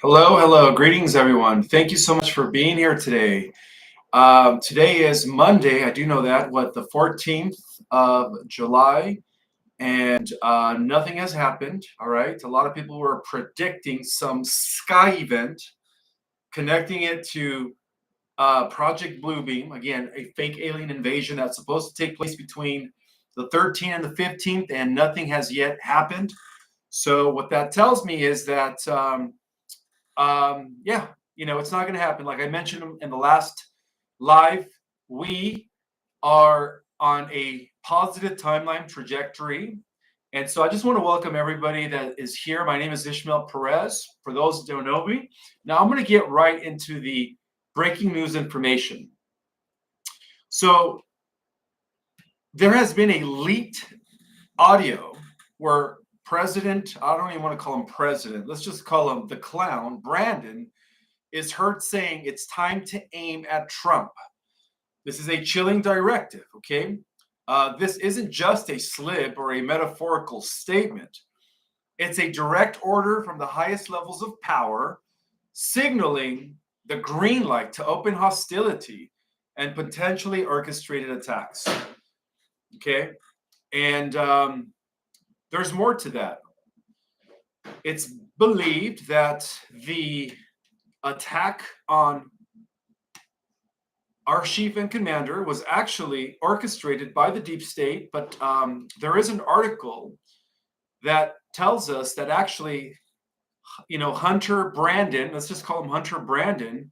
Hello, hello. Greetings, everyone. Thank you so much for being here today. Today is Monday. I do know that, the 14th of July, and nothing has happened. All right. A lot of people were predicting some sky event, connecting it to Project Bluebeam. Again, a fake alien invasion that's supposed to take place between the 13th and the 15th, and nothing has yet happened. So, what that tells me is that yeah, it's not going to happen. Like I mentioned in the last live, we are on a positive timeline trajectory. And so I just want to welcome everybody that is here. My name is Ishmael Perez, for those that don't know me. Now I'm going to get right into the breaking news information. So there has been a leaked audio where I don't even want to call him president, let's just call him the clown, Brandon, is heard saying it's time to aim at Trump. This is a chilling directive, okay? This isn't just a slip or a metaphorical statement. It's a direct order from the highest levels of power, signaling the green light to open hostility and potentially orchestrated attacks, okay? And there's more to that. It's believed that the attack on our chief and commander was actually orchestrated by the deep state, but there is an article that tells us that actually, Hunter Brandon, let's just call him Hunter Brandon,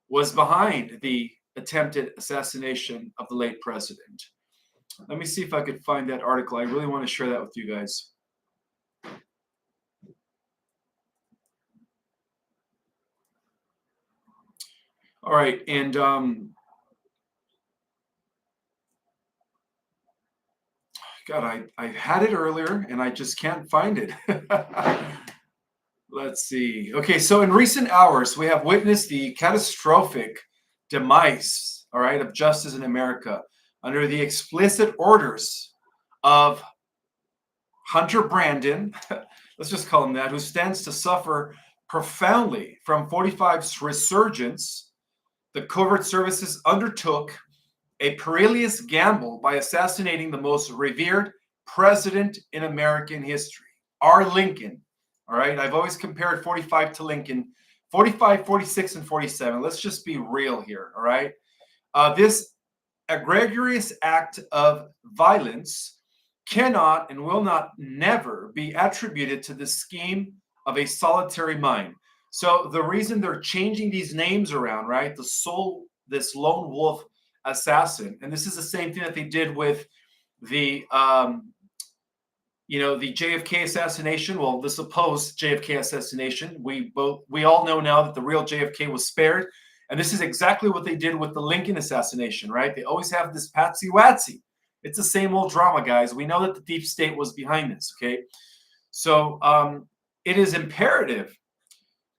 was behind the attempted assassination of the late president. Let me see if I could find that article. I really want to share that with you guys. All right, and God, I had it earlier and I just can't find it. Let's see. Okay, so in recent hours, we have witnessed the catastrophic demise, all right, of justice in America under the explicit orders of Hunter Brandon, let's just call him that, who stands to suffer profoundly from 45's resurgence. The covert services undertook a perilous gamble by assassinating the most revered president in American history, our Lincoln. All right. I've always compared 45 to Lincoln, 45, 46, and 47. Let's just be real here. All right. This egregious act of violence cannot and will not never be attributed to the scheme of a solitary mind. So the reason they're changing these names around, right? This lone wolf assassin, and this is the same thing that they did with the the JFK assassination. Well, the supposed JFK assassination. We all know now that the real JFK was spared, and this is exactly what they did with the Lincoln assassination, right? They always have this patsy watsy. It's the same old drama, guys. We know that the deep state was behind this. Okay, so it is imperative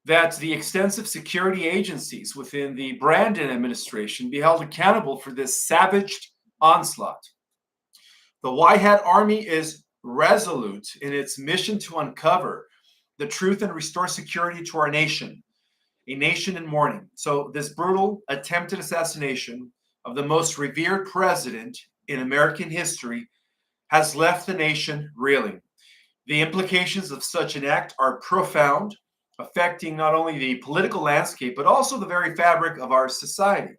that the extensive security agencies within the Brandon administration be held accountable for this savage onslaught. The White Hat Army is resolute in its mission to uncover the truth and restore security to our nation, a nation in mourning. So this brutal attempted assassination of the most revered president in American history has left the nation reeling. The implications of such an act are profound, affecting not only the political landscape, but also the very fabric of our society.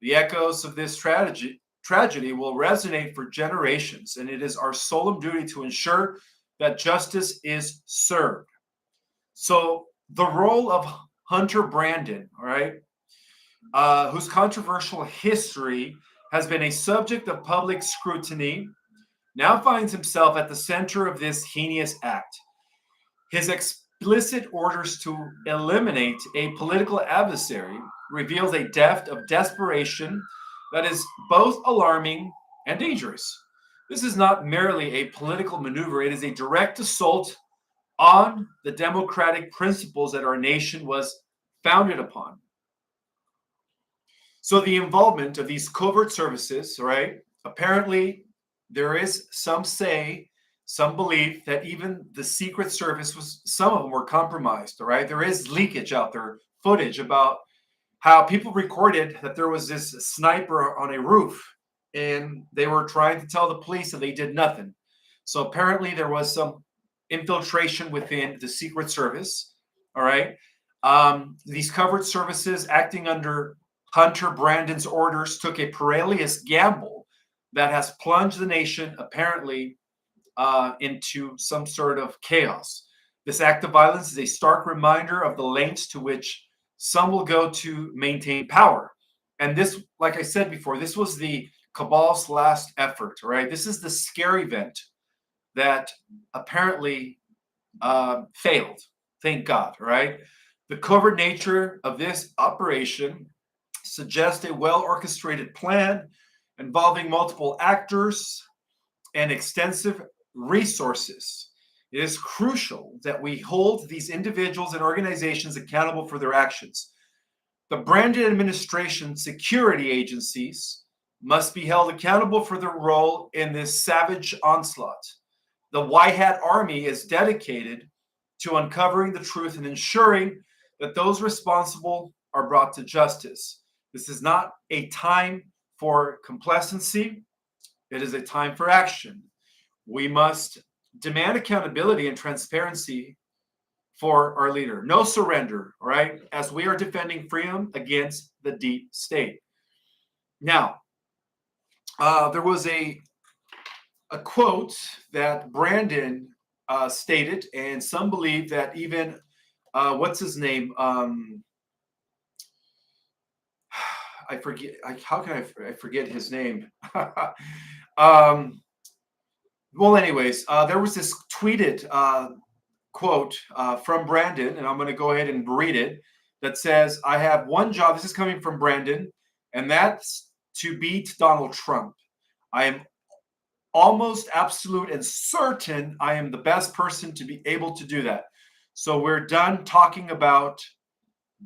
The echoes of this tragedy will resonate for generations, and it is our solemn duty to ensure that justice is served. So the role of Hunter Brandon, all right, whose controversial history has been a subject of public scrutiny, now finds himself at the center of this heinous act. His explicit orders to eliminate a political adversary reveals a depth of desperation that is both alarming and dangerous. This is not merely a political maneuver, it is a direct assault on the democratic principles that our nation was founded upon. So the involvement of these covert services, right? Apparently, there is some some believe that even the Secret Service some of them were compromised. All right. There is leakage out there, footage about how people recorded that there was this sniper on a roof and they were trying to tell the police and they did nothing. So apparently there was some infiltration within the Secret Service. All right. These covert services acting under Hunter Brandon's orders took a perilous gamble that has plunged the nation apparently into some sort of chaos. This act of violence is a stark reminder of the lengths to which some will go to maintain power. And this, like I said before, this was the Cabal's last effort, right? This is the scare event that apparently failed. Thank God, right? The covert nature of this operation suggests a well orchestrated plan involving multiple actors and extensive resources. It is crucial that we hold these individuals and organizations accountable for their actions. The Brandon administration security agencies must be held accountable for their role in this savage onslaught. The White Hat Army is dedicated to uncovering the truth and ensuring that those responsible are brought to justice. This is not a time for complacency. It is a time for action. We must demand accountability and transparency for our leader. No surrender, all right? As we are defending freedom against the deep state. Now, there was a quote that Brandon stated, and some believe that even, what's his name? I forget. How can I forget his name? Well, anyways, there was this tweeted quote from Brandon, and I'm going to go ahead and read it, that says, I have one job. This is coming from Brandon, and that's to beat Donald Trump. I am almost absolute and certain I am the best person to be able to do that. So we're done talking about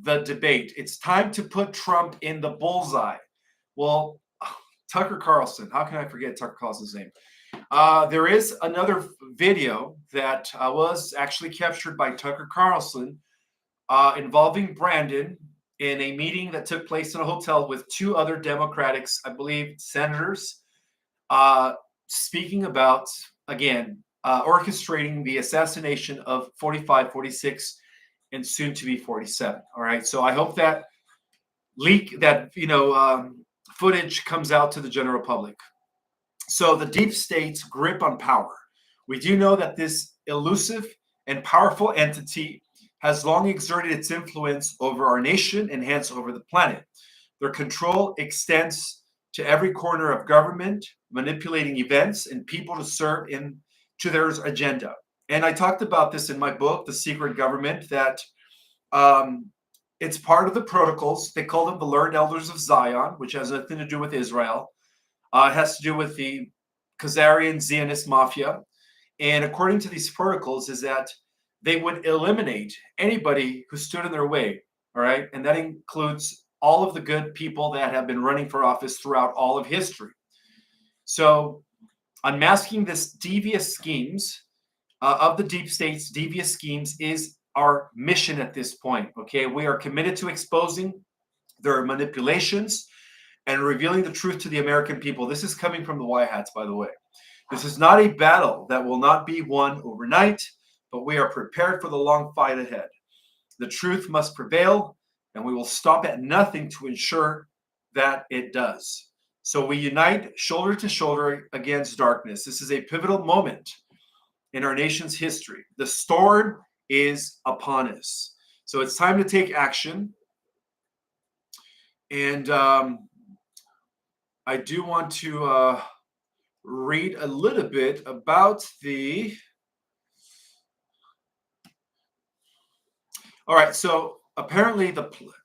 the debate. It's time to put Trump in the bullseye. Well, Tucker Carlson, how can I forget Tucker Carlson's name? There is another video that was actually captured by Tucker Carlson involving Brandon in a meeting that took place in a hotel with two other Democratic, I believe, senators, speaking about, again, orchestrating the assassination of 45, 46, and soon to be 47. All right. So I hope that footage comes out to the general public. So the deep state's grip on power. We do know that this elusive and powerful entity has long exerted its influence over our nation and hence over the planet. Their control extends to every corner of government, manipulating events and people to serve to their agenda. And I talked about this in my book, The Secret Government, that it's part of the protocols. They call them the Learned Elders of Zion, which has nothing to do with Israel. It has to do with the Khazarian Zionist mafia. And according to these protocols is that they would eliminate anybody who stood in their way, all right? And that includes all of the good people that have been running for office throughout all of history. So unmasking this devious schemes of the deep state's devious schemes is our mission at this point, okay? We are committed to exposing their manipulations and revealing the truth to the American people. This is coming from the White Hats, by the way. This is not a battle that will not be won overnight, but we are prepared for the long fight ahead. The truth must prevail, and we will stop at nothing to ensure that it does. So we unite shoulder to shoulder against darkness. This is a pivotal moment in our nation's history. The storm is upon us. So it's time to take action. And I do want to read a little bit about the... All right, so apparently,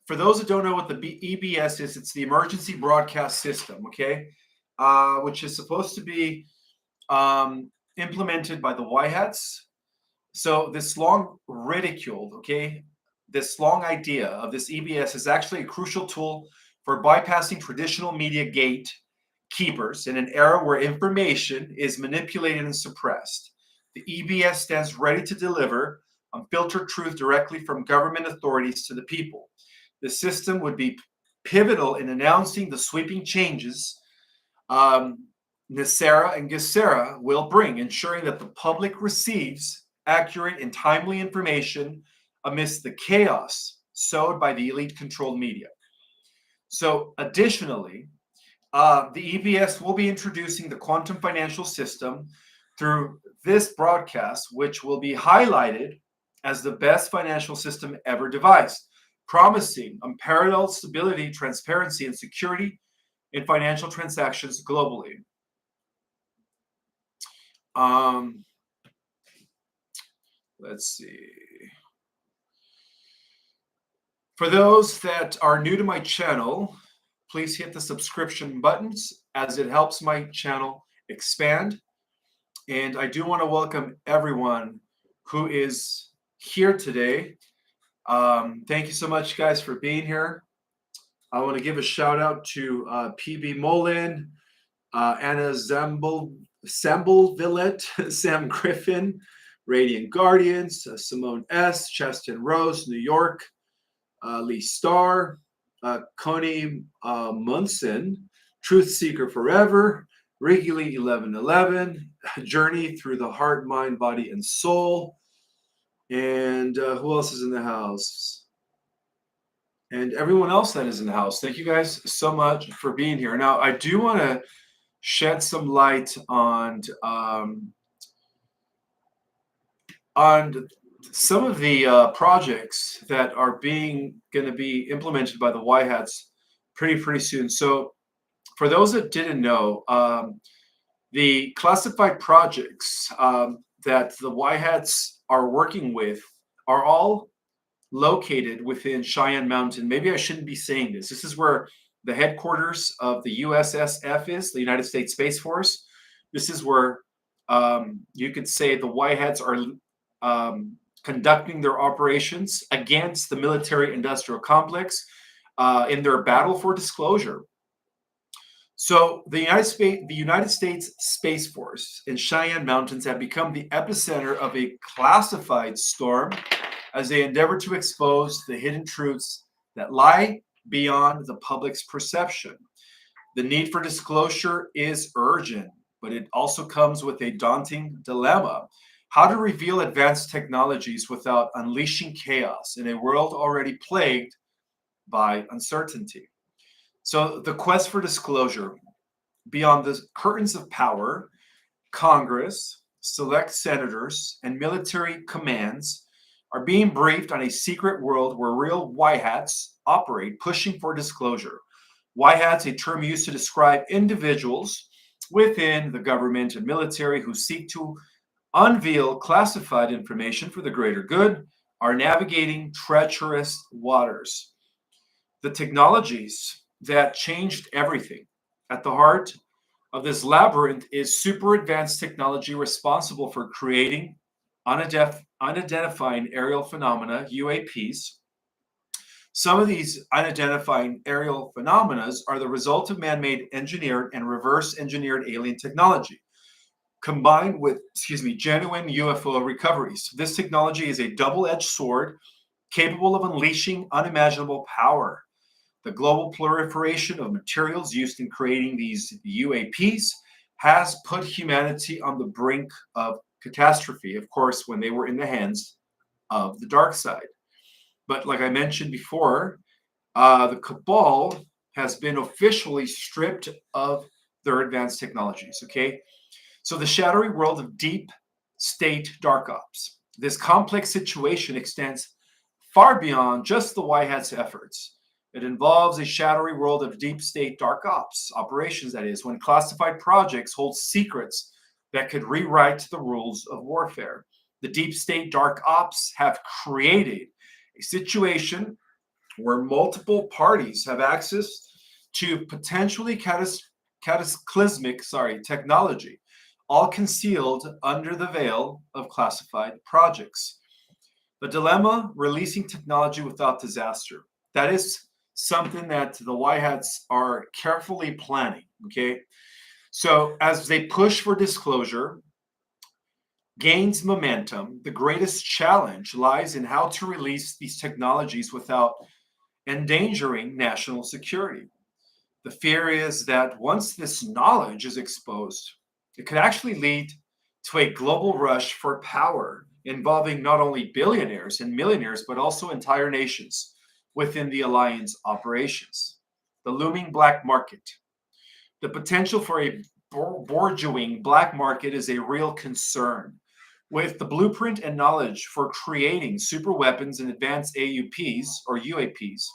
for those that don't know what the EBS is, it's the Emergency Broadcast System, okay, which is supposed to be implemented by the White Hats. So this long ridiculed, okay, this long idea of this EBS is actually a crucial tool for bypassing traditional media gatekeepers in an era where information is manipulated and suppressed. The EBS stands ready to deliver unfiltered truth directly from government authorities to the people. The system would be pivotal in announcing the sweeping changes Nicera and Gessera will bring, ensuring that the public receives accurate and timely information amidst the chaos sowed by the elite-controlled media. So, additionally, the EBS will be introducing the quantum financial system through this broadcast, which will be highlighted as the best financial system ever devised, promising unparalleled stability, transparency, and security in financial transactions globally. Let's see. For those that are new to my channel, please hit the subscription buttons as it helps my channel expand. And I do want to welcome everyone who is here today. Thank you so much, guys, for being here. I want to give a shout out to PB Molin, Anna Samble-Villette, Sam Griffin, Radiant Guardians, Simone S., Cheston Rose, New York, Lee Starr, Connie Munson, Truth Seeker Forever, Ricky Lee 1111, Journey Through the Heart, Mind, Body, and Soul. And who else is in the house? And everyone else that is in the house. Thank you guys so much for being here. Now, I do want to shed some light on some of the projects that are going to be implemented by the White Hats pretty soon. So, for those that didn't know, the classified projects that the White Hats are working with are all located within Cheyenne Mountain. Maybe I shouldn't be saying this. This is where the headquarters of the USSF is, the United States Space Force. This is where you could say the White Hats are conducting their operations against the military-industrial complex in their battle for disclosure. So the United States Space Force in Cheyenne Mountains have become the epicenter of a classified storm as they endeavor to expose the hidden truths that lie beyond the public's perception. The need for disclosure is urgent, but it also comes with a daunting dilemma: how to reveal advanced technologies without unleashing chaos in a world already plagued by uncertainty. So the quest for disclosure: beyond the curtains of power, Congress, select senators, and military commands are being briefed on a secret world where real white hats operate, pushing for disclosure. White hats, a term used to describe individuals within the government and military who seek to unveil classified information for the greater good, are navigating treacherous waters. The technologies that changed everything. At the heart of this labyrinth is super advanced technology responsible for creating unidentifying aerial phenomena, UAPs. Some of these unidentifying aerial phenomena are the result of man-made, engineered, and reverse-engineered alien technology, combined with, genuine UFO recoveries. This technology is a double-edged sword capable of unleashing unimaginable power. The global proliferation of materials used in creating these UAPs has put humanity on the brink of catastrophe, of course, when they were in the hands of the dark side. But like I mentioned before, the Cabal has been officially stripped of their advanced technologies, okay? So the shadowy world of deep state dark ops. This complex situation extends far beyond just the White Hat's efforts. It involves a shadowy world of deep state dark ops operations, that is, when classified projects hold secrets that could rewrite the rules of warfare. The deep state dark ops have created a situation where multiple parties have access to potentially cataclysmic technology, all concealed under the veil of classified projects. The dilemma: releasing technology without disaster. That is something that the White Hats are carefully planning, okay? So as they push for disclosure, gains momentum, the greatest challenge lies in how to release these technologies without endangering national security. The fear is that once this knowledge is exposed, it could actually lead to a global rush for power involving not only billionaires and millionaires, but also entire nations within the alliance operations. The looming black market. The potential for a burgeoning black market is a real concern. With the blueprint and knowledge for creating super weapons and advanced AUPs or UAPs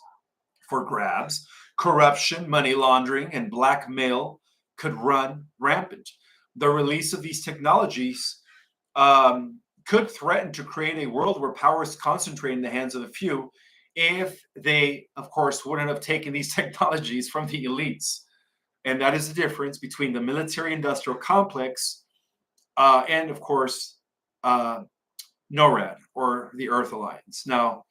for grabs, corruption, money laundering, and blackmail could run rampant. The release of these technologies could threaten to create a world where power is concentrated in the hands of a few if they, of course, wouldn't have taken these technologies from the elites. And that is the difference between the military industrial complex and, of course, NORAD or the Earth Alliance. Now,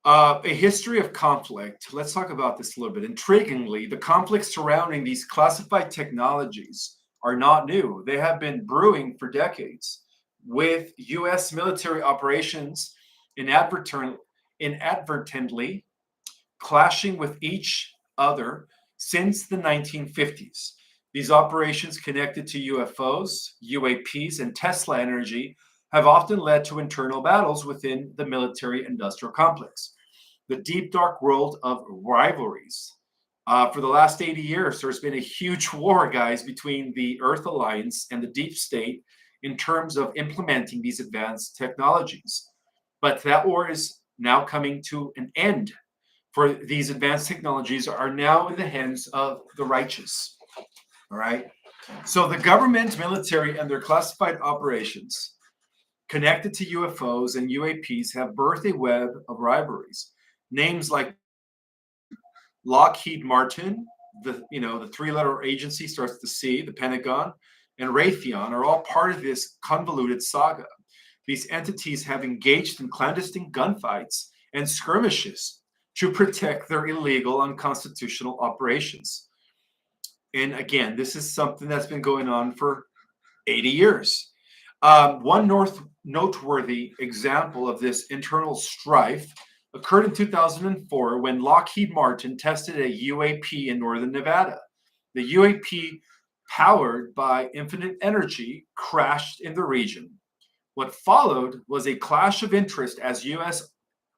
a history of conflict. Let's talk about this a little bit. Intriguingly, the conflicts surrounding these classified technologies are not new. They have been brewing for decades, with U.S. military operations inadvertently clashing with each other since the 1950s. These operations connected to UFOs, UAPs, and Tesla energy have often led to internal battles within the military industrial complex. The deep, dark world of rivalries. For the last 80 years, there's been a huge war, guys, between the Earth Alliance and the deep state in terms of implementing these advanced technologies. But that war is now coming to an end. For these advanced technologies are now in the hands of the righteous. All right. So the government, military, and their classified operations connected to UFOs and UAPs have birthed a web of rivalries. Names like Lockheed Martin, the three-letter agency starts with the C, the Pentagon, and Raytheon are all part of this convoluted saga. These entities have engaged in clandestine gunfights and skirmishes to protect their illegal, unconstitutional operations. And again, this is something that's been going on for 80 years. One noteworthy example of this internal strife occurred in 2004 when Lockheed Martin tested a UAP in northern Nevada. The UAP, powered by infinite energy, crashed in the region. What followed was a clash of interest as U.S.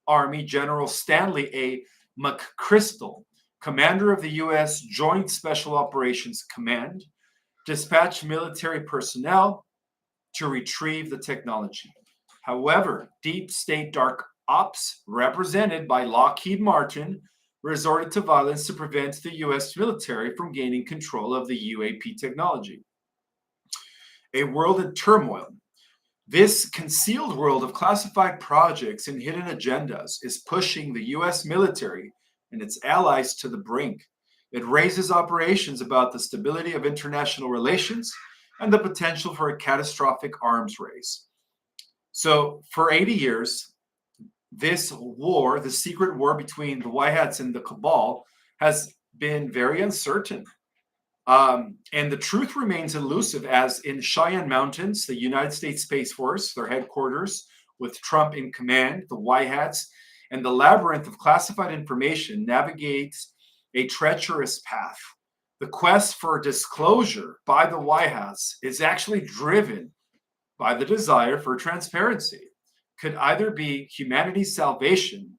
Army General Stanley A. McChrystal, commander of the U.S. Joint Special Operations Command, dispatched military personnel to retrieve the technology. However, deep state dark ops, represented by Lockheed Martin, resorted to violence to prevent the U.S. military from gaining control of the UAP technology. A world in turmoil. This concealed world of classified projects and hidden agendas is pushing the U.S. military and its allies to the brink. It raises operations about the stability of international relations and the potential for a catastrophic arms race. So, for 80 years, this war, the secret war between the White Hats and the Cabal, has been very uncertain. And the truth remains elusive, as in Cheyenne Mountains, the United States Space Force, their headquarters, with Trump in command, the White Hats, and the labyrinth of classified information navigates a treacherous path. The quest for disclosure by the White House is actually driven by the desire for transparency. Could either be humanity's salvation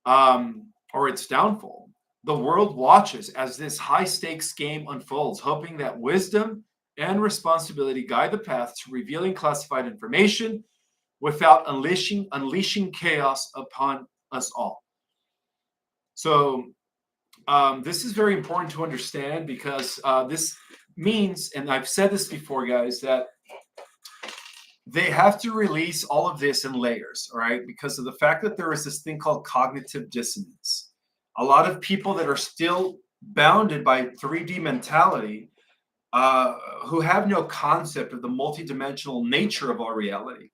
or its downfall. The world watches as this high-stakes game unfolds, hoping that wisdom and responsibility guide the path to revealing classified information without unleashing chaos upon us all. So this is very important to understand, because this means, and I've said this before, guys, that they have to release all of this in layers, all right? Because of the fact that there is this thing called cognitive dissonance. A lot of people that are still bounded by 3D mentality, who have no concept of the multidimensional nature of our reality,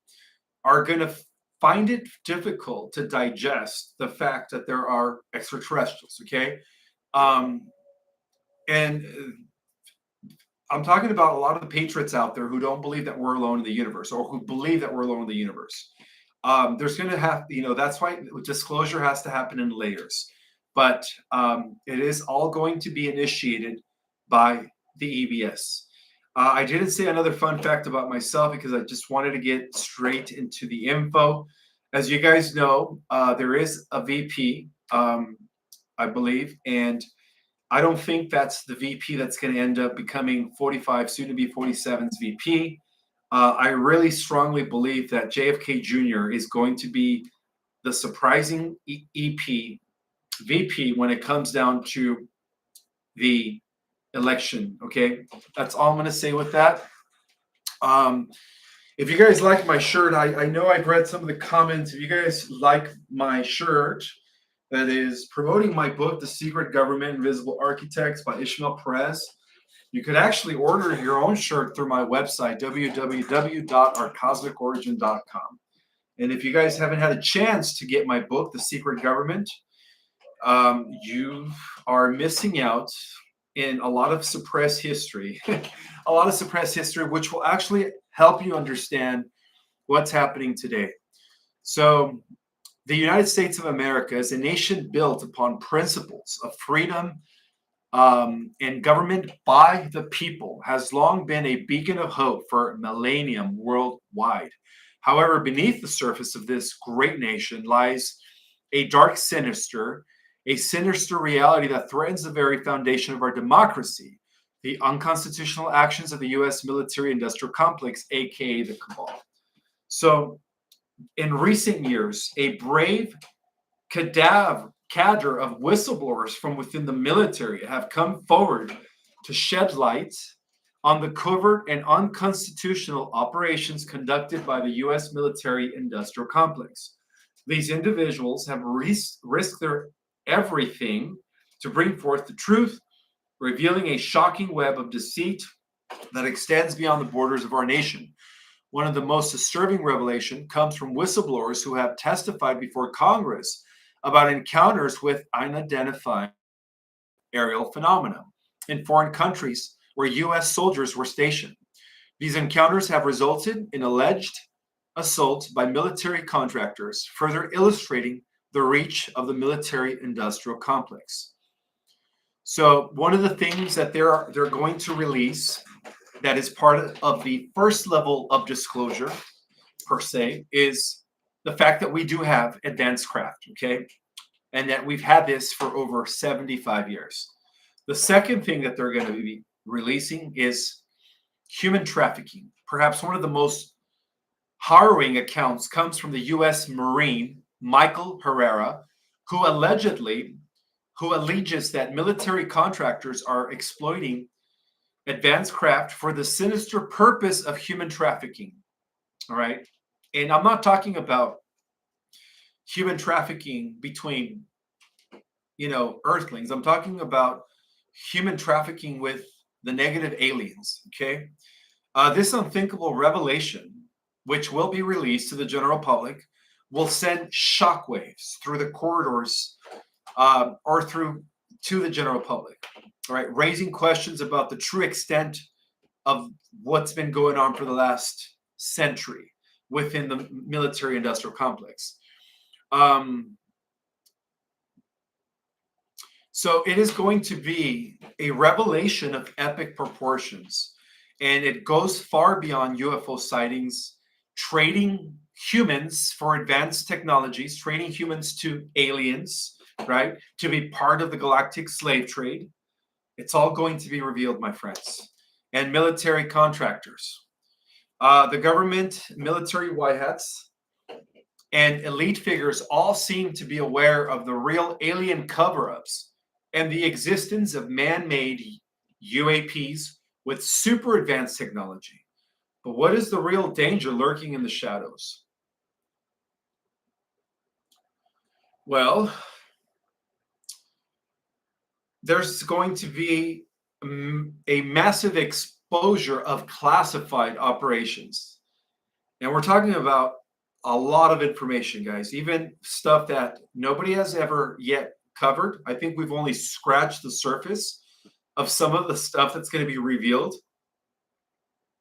are going to find it difficult to digest the fact that there are extraterrestrials, okay? And I'm talking about a lot of the patriots out there who don't believe that we're alone in the universe, or who believe that we're alone in the universe. There's going to have, that's why disclosure has to happen in layers. But it is all going to be initiated by the EBS. I didn't say another fun fact about myself because I just wanted to get straight into the info. As you guys know, there is a VP, I believe, and I don't think that's the VP that's going to end up becoming 45, soon to be 47's VP. I really strongly believe that JFK Jr. is going to be the surprising VP when it comes down to the election. Okay, that's all I'm going to say with that. If you guys like my shirt, I know I've read some of the comments. If you guys like my shirt, that is promoting my book, The Secret Government, Invisible Architects by Ishmael Perez. You could actually order your own shirt through my website, www.ourcosmicorigin.com. And if you guys haven't had a chance to get my book, The Secret Government, you are missing out in a lot of suppressed history, a lot of suppressed history, which will actually help you understand what's happening today. So, the United States of America is a nation built upon principles of freedom and government by the people, has long been a beacon of hope for millennium worldwide. However, beneath the surface of this great nation lies a sinister reality that threatens the very foundation of our democracy, the unconstitutional actions of the U.S. military-industrial complex, aka the Cabal. So, in recent years, a brave cadre of whistleblowers from within the military have come forward to shed light on the covert and unconstitutional operations conducted by the U.S. military-industrial complex. These individuals have risked their everything to bring forth the truth, revealing a shocking web of deceit that extends beyond the borders of our nation. One of the most disturbing revelations comes from whistleblowers who have testified before Congress about encounters with unidentified aerial phenomena in foreign countries where U.S. soldiers were stationed. These encounters have resulted in alleged assaults by military contractors, further illustrating the reach of the military-industrial complex. So, one of the things that they're going to release that is part of the first level of disclosure, per se, is the fact that we do have advanced craft, okay? And that we've had this for over 75 years. The second thing that they're going to be releasing is human trafficking. Perhaps one of the most harrowing accounts comes from the U.S. Marine, Michael Herrera, who alleges that military contractors are exploiting advanced craft for the sinister purpose of human trafficking. All right. And I'm not talking about human trafficking between, earthlings. I'm talking about human trafficking with the negative aliens. Okay. This unthinkable revelation, which will be released to the general public, will send shockwaves through the corridors or through to the general public. All right, raising questions about the true extent of what's been going on for the last century within the military-industrial complex. So it is going to be a revelation of epic proportions, and it goes far beyond UFO sightings, trading humans for advanced technologies, trading humans to aliens, right, to be part of the galactic slave trade. It's all going to be revealed, my friends. And military contractors. The government, military white hats, and elite figures all seem to be aware of the real alien cover-ups and the existence of man-made UAPs with super advanced technology. But what is the real danger lurking in the shadows? Well, there's going to be a massive exposure of classified operations. And we're talking about a lot of information, guys, even stuff that nobody has ever yet covered. I think we've only scratched the surface of some of the stuff that's going to be revealed.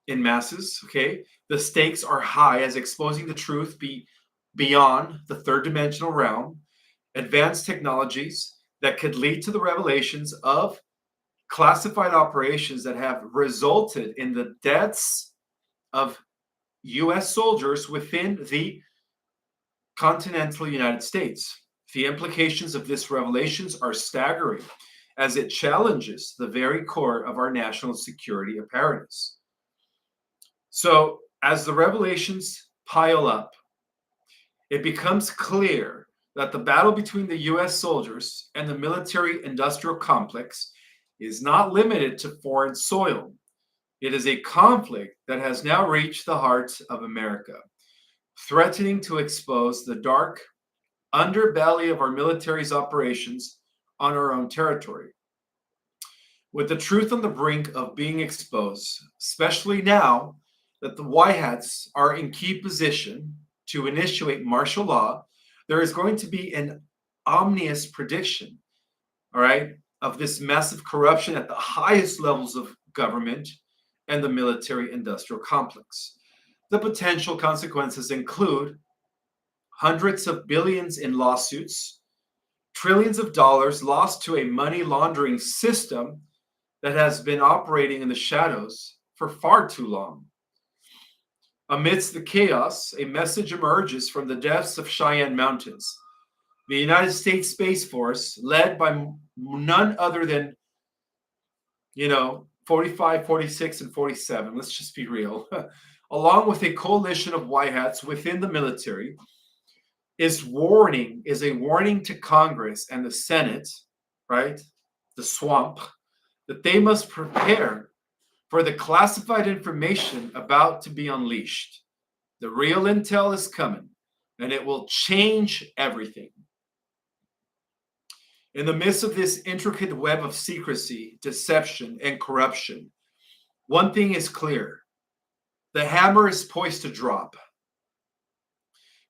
in masses, okay? The stakes are high as exposing the truth beyond the third dimensional realm, advanced technologies that could lead to the revelations of classified operations that have resulted in the deaths of US soldiers within the continental United States. The implications of this revelations are staggering as it challenges the very core of our national security apparatus. So, as the revelations pile up, it becomes clear that the battle between the US soldiers and the military industrial complex is not limited to foreign soil. It is a conflict that has now reached the heart of America, threatening to expose the dark underbelly of our military's operations on our own territory. With the truth on the brink of being exposed, especially now that the White Hats are in key position to initiate martial law, there is going to be an ominous prediction, all right, of this massive corruption at the highest levels of government and the military industrial complex. The potential consequences include hundreds of billions in lawsuits, trillions of dollars lost to a money laundering system that has been operating in the shadows for far too long. Amidst the chaos, a message emerges from the depths of Cheyenne Mountains. The United States Space Force, led by none other than, 45, 46, and 47, let's just be real, along with a coalition of white hats within the military, is a warning to Congress and the Senate, right, the swamp, that they must prepare for the classified information about to be unleashed. The real intel is coming, and it will change everything. In the midst of this intricate web of secrecy, deception, and corruption, one thing is clear. The hammer is poised to drop.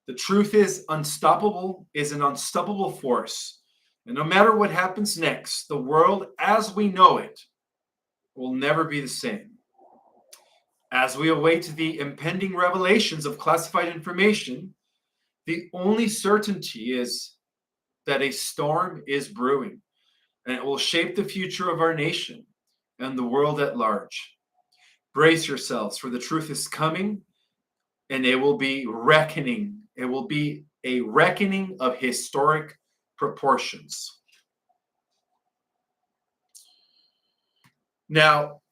The truth is an unstoppable force. And no matter what happens next, the world as we know it will never be the same. As we await the impending revelations of classified information, the only certainty is that a storm is brewing, and it will shape the future of our nation and the world at large. Brace yourselves, for the truth is coming, and it will be reckoning. It will be a reckoning of historic proportions. Now,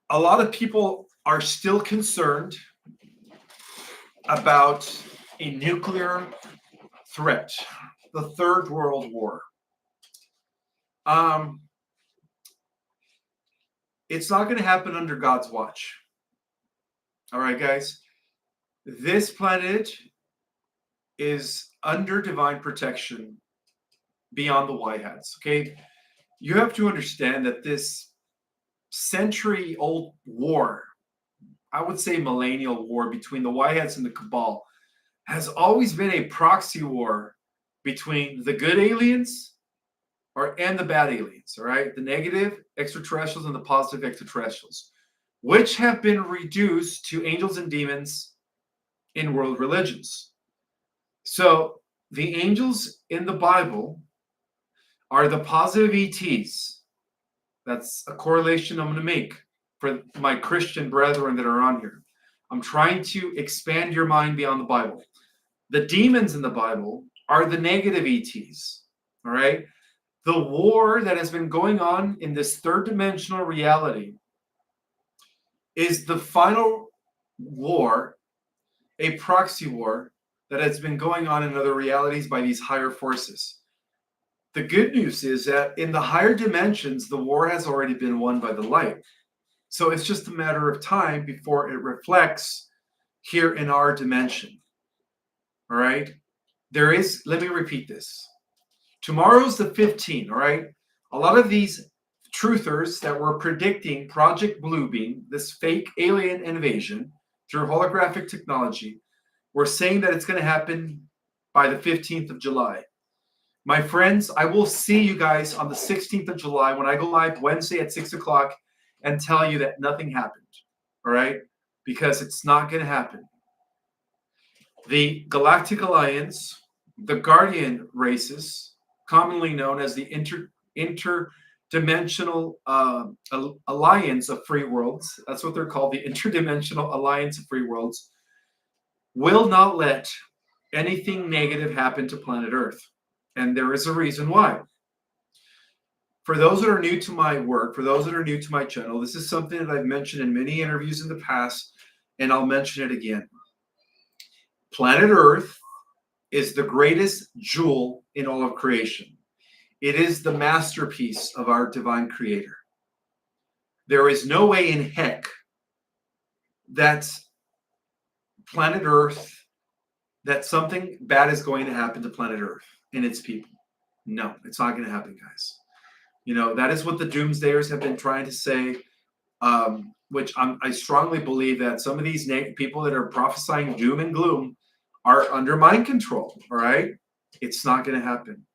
a lot of people are still concerned about a nuclear threat, the Third World War. It's not going to happen under God's watch. All right, guys. This planet is under divine protection beyond the White Hats, okay? You have to understand that this century-old war, I would say millennial war between the White Hats and the Cabal, has always been a proxy war between the good aliens and the bad aliens, all right? The negative extraterrestrials and the positive extraterrestrials, which have been reduced to angels and demons in world religions. So the angels in the Bible are the positive ETs. That's a correlation I'm going to make for my Christian brethren that are on here. I'm trying to expand your mind beyond the Bible. The demons in the Bible are the negative ETs, all right? The war that has been going on in this third dimensional reality is the final war, a proxy war that has been going on in other realities by these higher forces. The good news is that in the higher dimensions, the war has already been won by the light. So it's just a matter of time before it reflects here in our dimension. All right? Let me repeat this. Tomorrow's the 15th, all right? A lot of these truthers that were predicting Project Bluebeam, this fake alien invasion through holographic technology, were saying that it's going to happen by the 15th of July. My friends, I will see you guys on the 16th of July when I go live Wednesday at 6 o'clock and tell you that nothing happened. all right? Because it's not going to happen. The Galactic Alliance, the Guardian races, commonly known as the interdimensional alliance of free worlds, that's what they're called, the interdimensional alliance of free worlds, will not let anything negative happen to planet Earth. And there is a reason why. For those that are new to my work, for those that are new to my channel, this is something that I've mentioned in many interviews in the past, and I'll mention it again. Planet Earth is the greatest jewel in all of creation. It is the masterpiece of our divine creator. There is no way in heck that planet Earth, that something bad is going to happen to planet Earth and its people. No, it's not going to happen, guys. You know, that is what the doomsdayers have been trying to say, which I strongly believe that some of these people that are prophesying doom and gloom are under mind control, all right? It's not going to happen.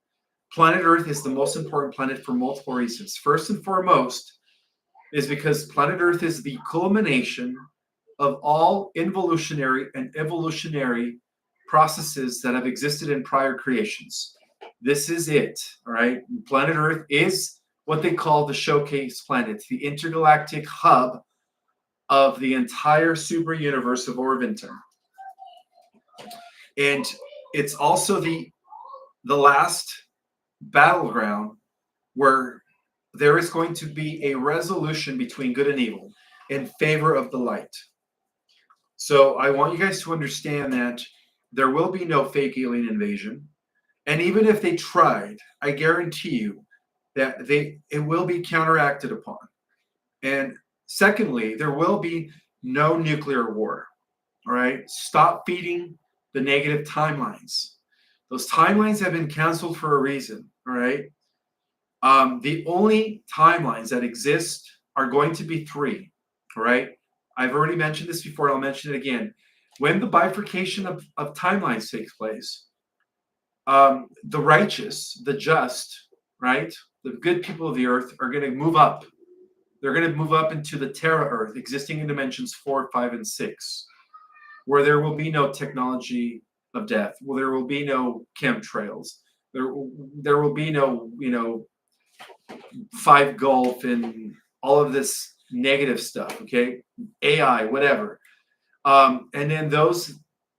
Planet Earth is the most important planet for multiple reasons. First and foremost is because planet Earth is the culmination of all involutionary and evolutionary processes that have existed in prior creations. This is it, all right? Planet Earth is what they call the showcase planet, the intergalactic hub of the entire super universe of Orvinton. And it's also the last battleground where there is going to be a resolution between good and evil in favor of the light. So I want you guys to understand that there will be no fake alien invasion. And even if they tried, I guarantee you that it will be counteracted upon. And secondly, there will be no nuclear war. All right? Stop feeding the negative timelines. Those timelines have been canceled for a reason. All right? The only timelines that exist are going to be 3. All right? I've already mentioned this before, and I'll mention it again. When the bifurcation of timelines takes place, the righteous, the just, right? The good people of the earth are going to move up. They're going to move up into the Terra Earth, existing in dimensions 4, 5, and 6, where there will be no technology of death, where there will be no chemtrails, there will be no, 5 Gulf and all of this negative stuff, okay? AI, whatever. And then those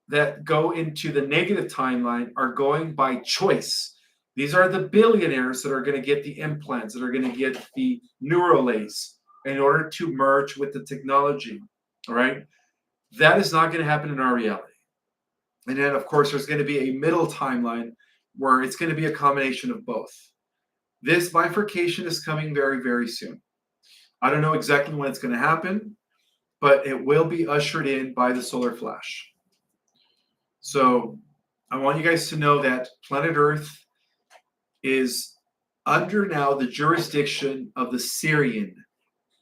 that go into the negative timeline are going by choice. These are the billionaires that are going to get the implants, that are going to get the neuralays in order to merge with the technology, all right? That is not going to happen in our reality. And then, of course, there's going to be a middle timeline where it's going to be a combination of both. This bifurcation is coming very, very soon. I don't know exactly when it's going to happen, but it will be ushered in by the solar flash. So I want you guys to know that planet Earth is under now the jurisdiction of the Syrian.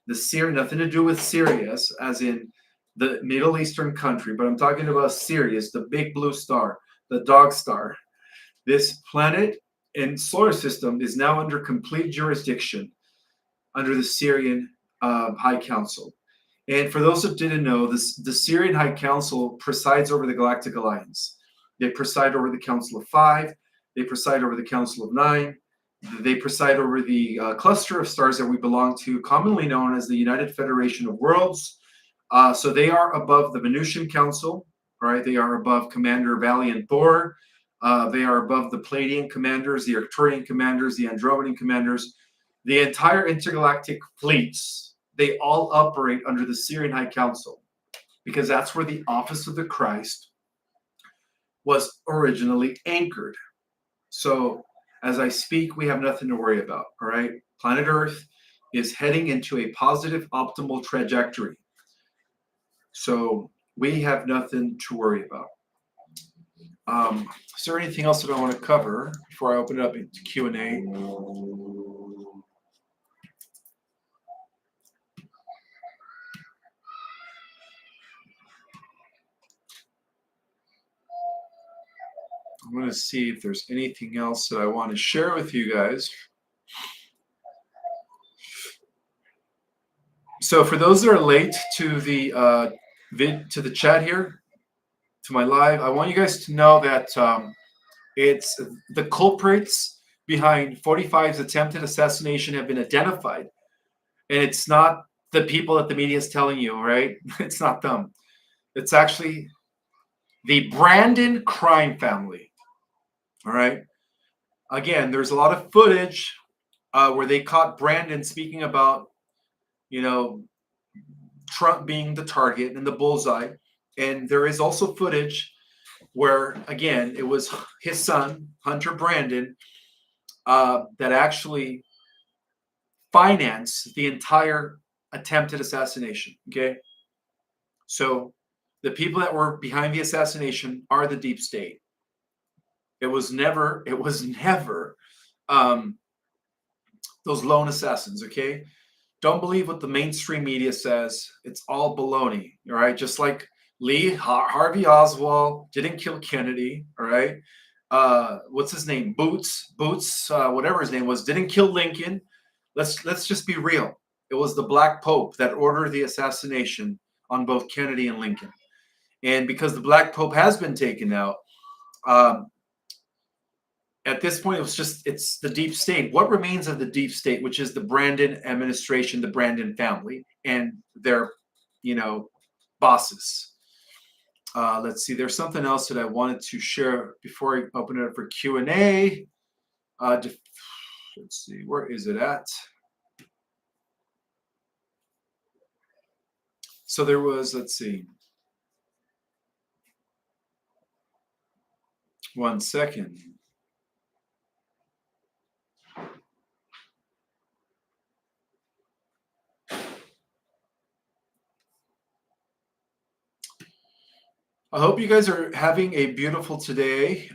The Syrian, nothing to do with Sirius, as in the Middle Eastern country, but I'm talking about Sirius, the big blue star, the dog star. This planet and solar system is now under complete jurisdiction under the Syrian High Council. And for those that didn't know, the Syrian High Council presides over the Galactic Alliance. They preside over the Council of 5. They preside over the Council of 9. They preside over the cluster of stars that we belong to, commonly known as the United Federation of Worlds. So they are above the Venusian Council, right? They are above Commander Valiant Thor. They are above the Palladian commanders, the Arcturian commanders, the Andromedan commanders, the entire intergalactic fleets. They all operate under the Syrian High Council because that's where the office of the Christ was originally anchored. So as I speak, we have nothing to worry about, all right? Planet Earth is heading into a positive, optimal trajectory. So we have nothing to worry about. Is there anything else that I want to cover before I open it up into Q&A? I'm going to see if there's anything else that I want to share with you guys. So for those that are late to the to the chat here, to my live, I want you guys to know that it's the culprits behind 45's attempted assassination have been identified, and it's not the people that the media is telling you, right? It's not them. It's actually the Brandon crime family. All right. Again, there's a lot of footage where they caught Brandon speaking about, you know, Trump being the target and the bullseye. And there is also footage where, again, it was his son, Hunter Brandon, that actually financed the entire attempted assassination. Okay. So the people that were behind the assassination are the deep state. It was never um, those lone assassins. Okay. Don't believe what the mainstream media says. It's all baloney. All right. Just like Harvey Oswald didn't kill Kennedy. All right. What's his name? Boots, whatever his name was, didn't kill Lincoln. Let's just be real. It was the Black Pope that ordered the assassination on both Kennedy and Lincoln. And because the Black Pope has been taken out, um, at this point, it's the deep state. What remains of the deep state, which is the Brandon administration, the Brandon family, and their, bosses. Let's see. There's something else that I wanted to share before I open it up for Q&A. Let's see. Where is it at? So there was, let's see. 1 second. I hope you guys are having a beautiful day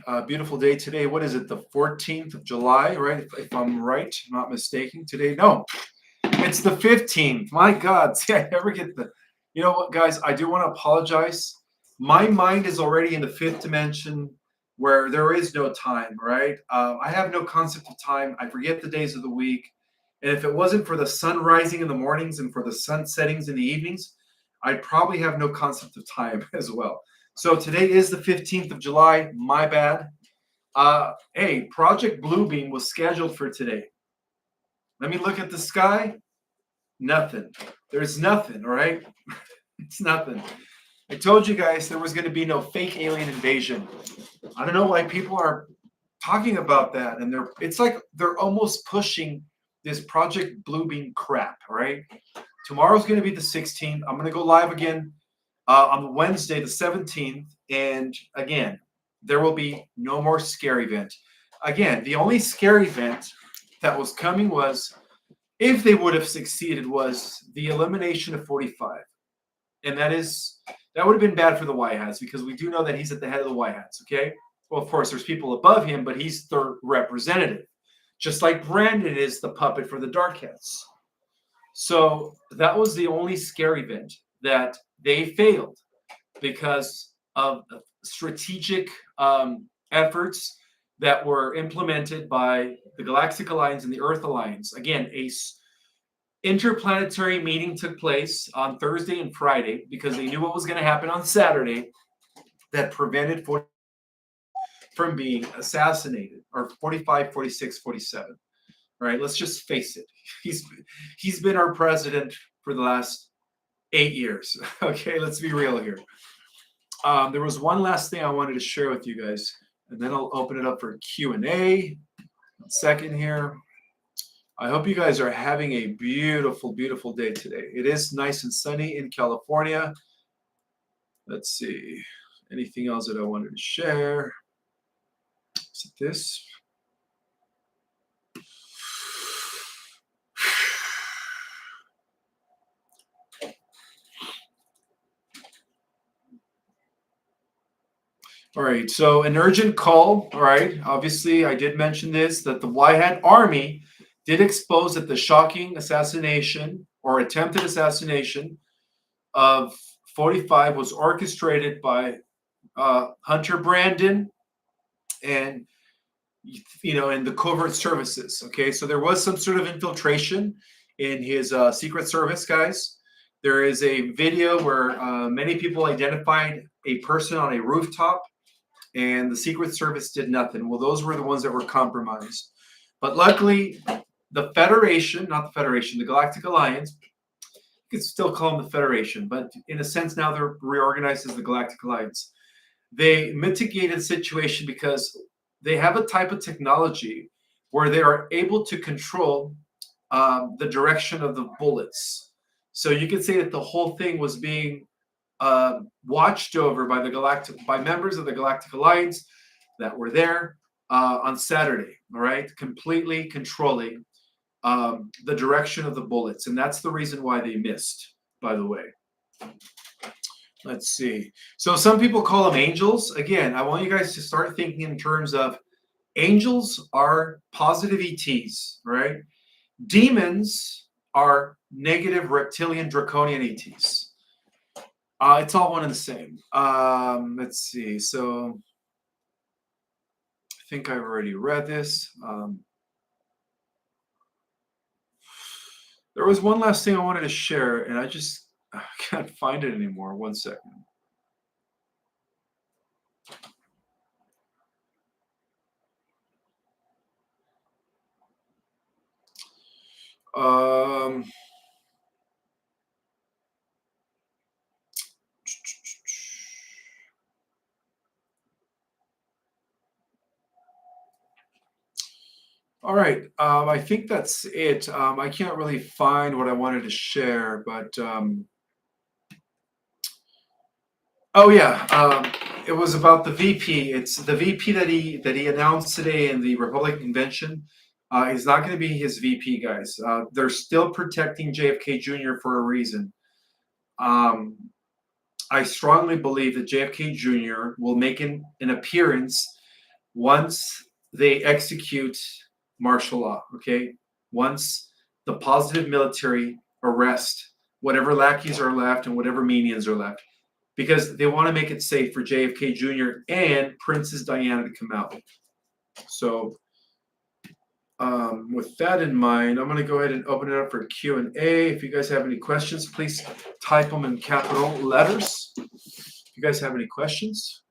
today. What is it? The 14th of July, right? If I'm right, not mistaken today. No, it's the 15th. My God, see, I never get the. You know what, guys? I do want to apologize. My mind is already in the fifth dimension where there is no time, right? I have no concept of time. I forget the days of the week. And if it wasn't for the sun rising in the mornings and for the sun settings in the evenings, I'd probably have no concept of time as well. So today is the 15th of July. My bad. Hey, Project Bluebeam was scheduled for today. Let me look at the sky. Nothing. There's nothing, all right? It's nothing. I told you guys there was going to be no fake alien invasion. I don't know why people are talking about that. And it's like they're almost pushing this Project Bluebeam crap, all right? Tomorrow's going to be the 16th. I'm going to go live again on Wednesday, the 17th. And again, there will be no more scare event. Again, the only scare event that was coming was, if they would have succeeded, was the elimination of 45. And that would have been bad for the White Hats, because we do know that he's at the head of the White Hats, okay? Well, of course, there's people above him, but he's their representative. Just like Brandon is the puppet for the Dark Hats. So that was the only scare event that they failed because of strategic efforts that were implemented by the Galactic Alliance and the Earth Alliance. Again, interplanetary meeting took place on Thursday and Friday because they knew what was going to happen on Saturday that prevented 45 from being assassinated, or 45, 46, 47. All right, let's just face it. He's been our president for the last 8 years. Okay, let's be real here. There was one last thing I wanted to share with you guys, and then I'll open it up for Q&A. 1 second here. I hope you guys are having a beautiful, beautiful day today. It is nice and sunny in California. Let's see. Anything else that I wanted to share? Is it this? All right, so an urgent call. All right, obviously I did mention this, that the White Hat Army did expose that the shocking assassination or attempted assassination of 45 was orchestrated by Hunter Brandon and and the covert services. Okay, so there was some sort of infiltration in his Secret Service guys. There is a video where many people identified a person on a rooftop, and the Secret Service did nothing. Well, those were the ones that were compromised. But luckily, the Federation, not the Federation, the Galactic Alliance, you could still call them the Federation, but in a sense now they're reorganized as the Galactic Alliance. They mitigated the situation because they have a type of technology where they are able to control the direction of the bullets. So you could say that the whole thing was being watched over by members of the Galactic Alliance that were there on Saturday. All right, completely controlling the direction of the bullets, and that's the reason why they missed. By the way, let's see. So some people call them angels. Again, I want you guys to start thinking in terms of angels are positive ETs, right? Demons are negative reptilian draconian ETs. It's all one and the same. Let's see. So I think I've already read this. There was one last thing I wanted to share, and I can't find it anymore. One second. All right. I think that's it. I can't really find what I wanted to share, but oh yeah, it was about the VP. It's the VP that he announced today in the Republican convention. He's not going to be his VP, guys. They're still protecting JFK Jr. for a reason. I strongly believe that JFK Jr. will make an appearance once they execute martial law, okay? Once the positive military arrest whatever lackeys are left and whatever minions are left, because they want to make it safe for JFK Jr. and Princess Diana to come out. So with that in mind, I'm going to go ahead and open it up for Q&A. If you guys have any questions, please type them in capital letters. If you guys have any questions.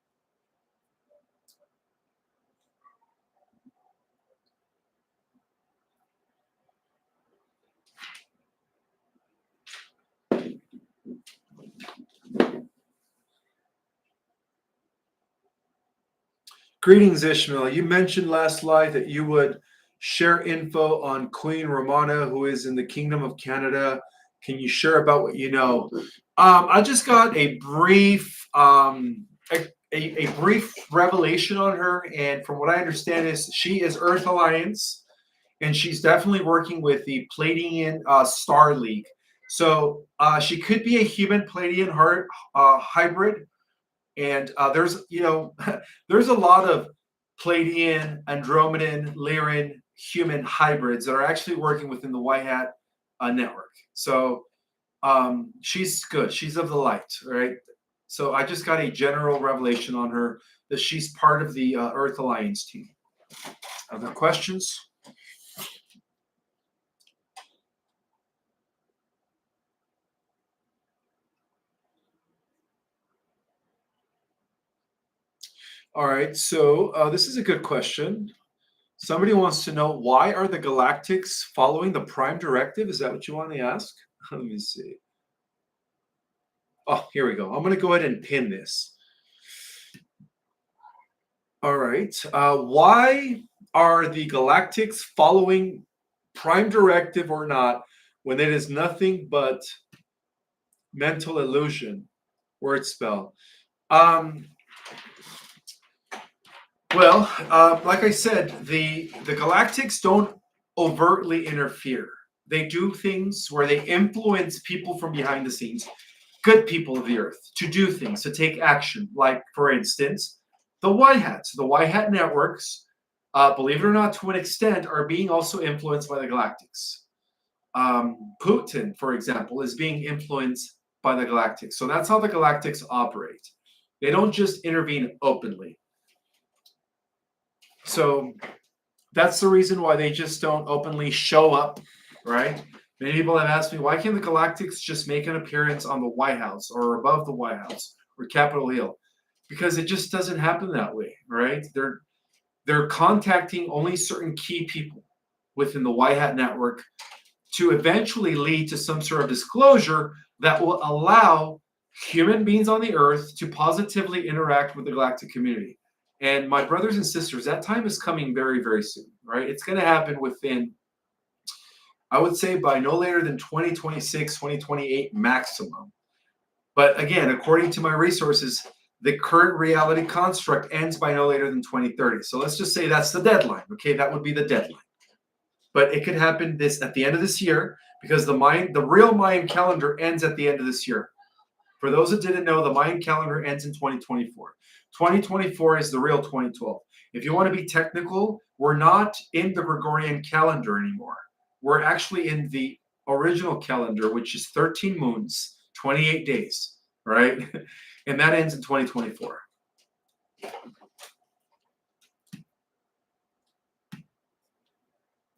Greetings, Ishmael. You mentioned last live that you would share info on Queen Romana, who is in the Kingdom of Canada. Can you share about what you know? I just got a brief brief revelation on her, and from what I understand is she is Earth Alliance, and she's definitely working with the Pleiadian Star League. So she could be a human Pleiadian hybrid. And there's there's a lot of Pleiadian, Andromedan, Lyran human hybrids that are actually working within the White Hat network. So she's good. She's of the light, right? So I just got a general revelation on her that she's part of the Earth Alliance team. Other questions? All right, so this is a good question. Somebody wants to know, why are the Galactics following the Prime Directive? Is that what you want to ask? Let me see. Oh, here we go. I'm going to go ahead and pin this. All right. Why are the Galactics following Prime Directive or not when it is nothing but mental illusion? Word spell. Well, like I said, the Galactics don't overtly interfere. They do things where they influence people from behind the scenes, good people of the Earth, to do things, to take action. Like, for instance, the White Hats. The White Hat networks, believe it or not, to an extent, are being also influenced by the Galactics. Putin, for example, is being influenced by the Galactics. So that's how the Galactics operate. They don't just intervene openly. So that's the reason why they just don't openly show up, right? Many people have asked me, why can't the Galactics just make an appearance on the White House or above the White House or Capitol Hill? Because it just doesn't happen that way, right? They're contacting only certain key people within the White Hat network to eventually lead to some sort of disclosure that will allow human beings on the earth to positively interact with the galactic community. And my brothers and sisters, that time is coming very, very soon, right? It's going to happen within, I would say, by no later than 2026, 2028 maximum. But again, according to my resources, the current reality construct ends by no later than 2030. So let's just say that's the deadline. Okay, that would be the deadline. But it could happen at the end of this year, because the real Mayan calendar ends at the end of this year. For those that didn't know, the Mayan calendar ends in 2024. 2024 is the real 2012. If you want to be technical, we're not in the Gregorian calendar anymore. We're actually in the original calendar, which is 13 moons, 28 days, right? And that ends in 2024.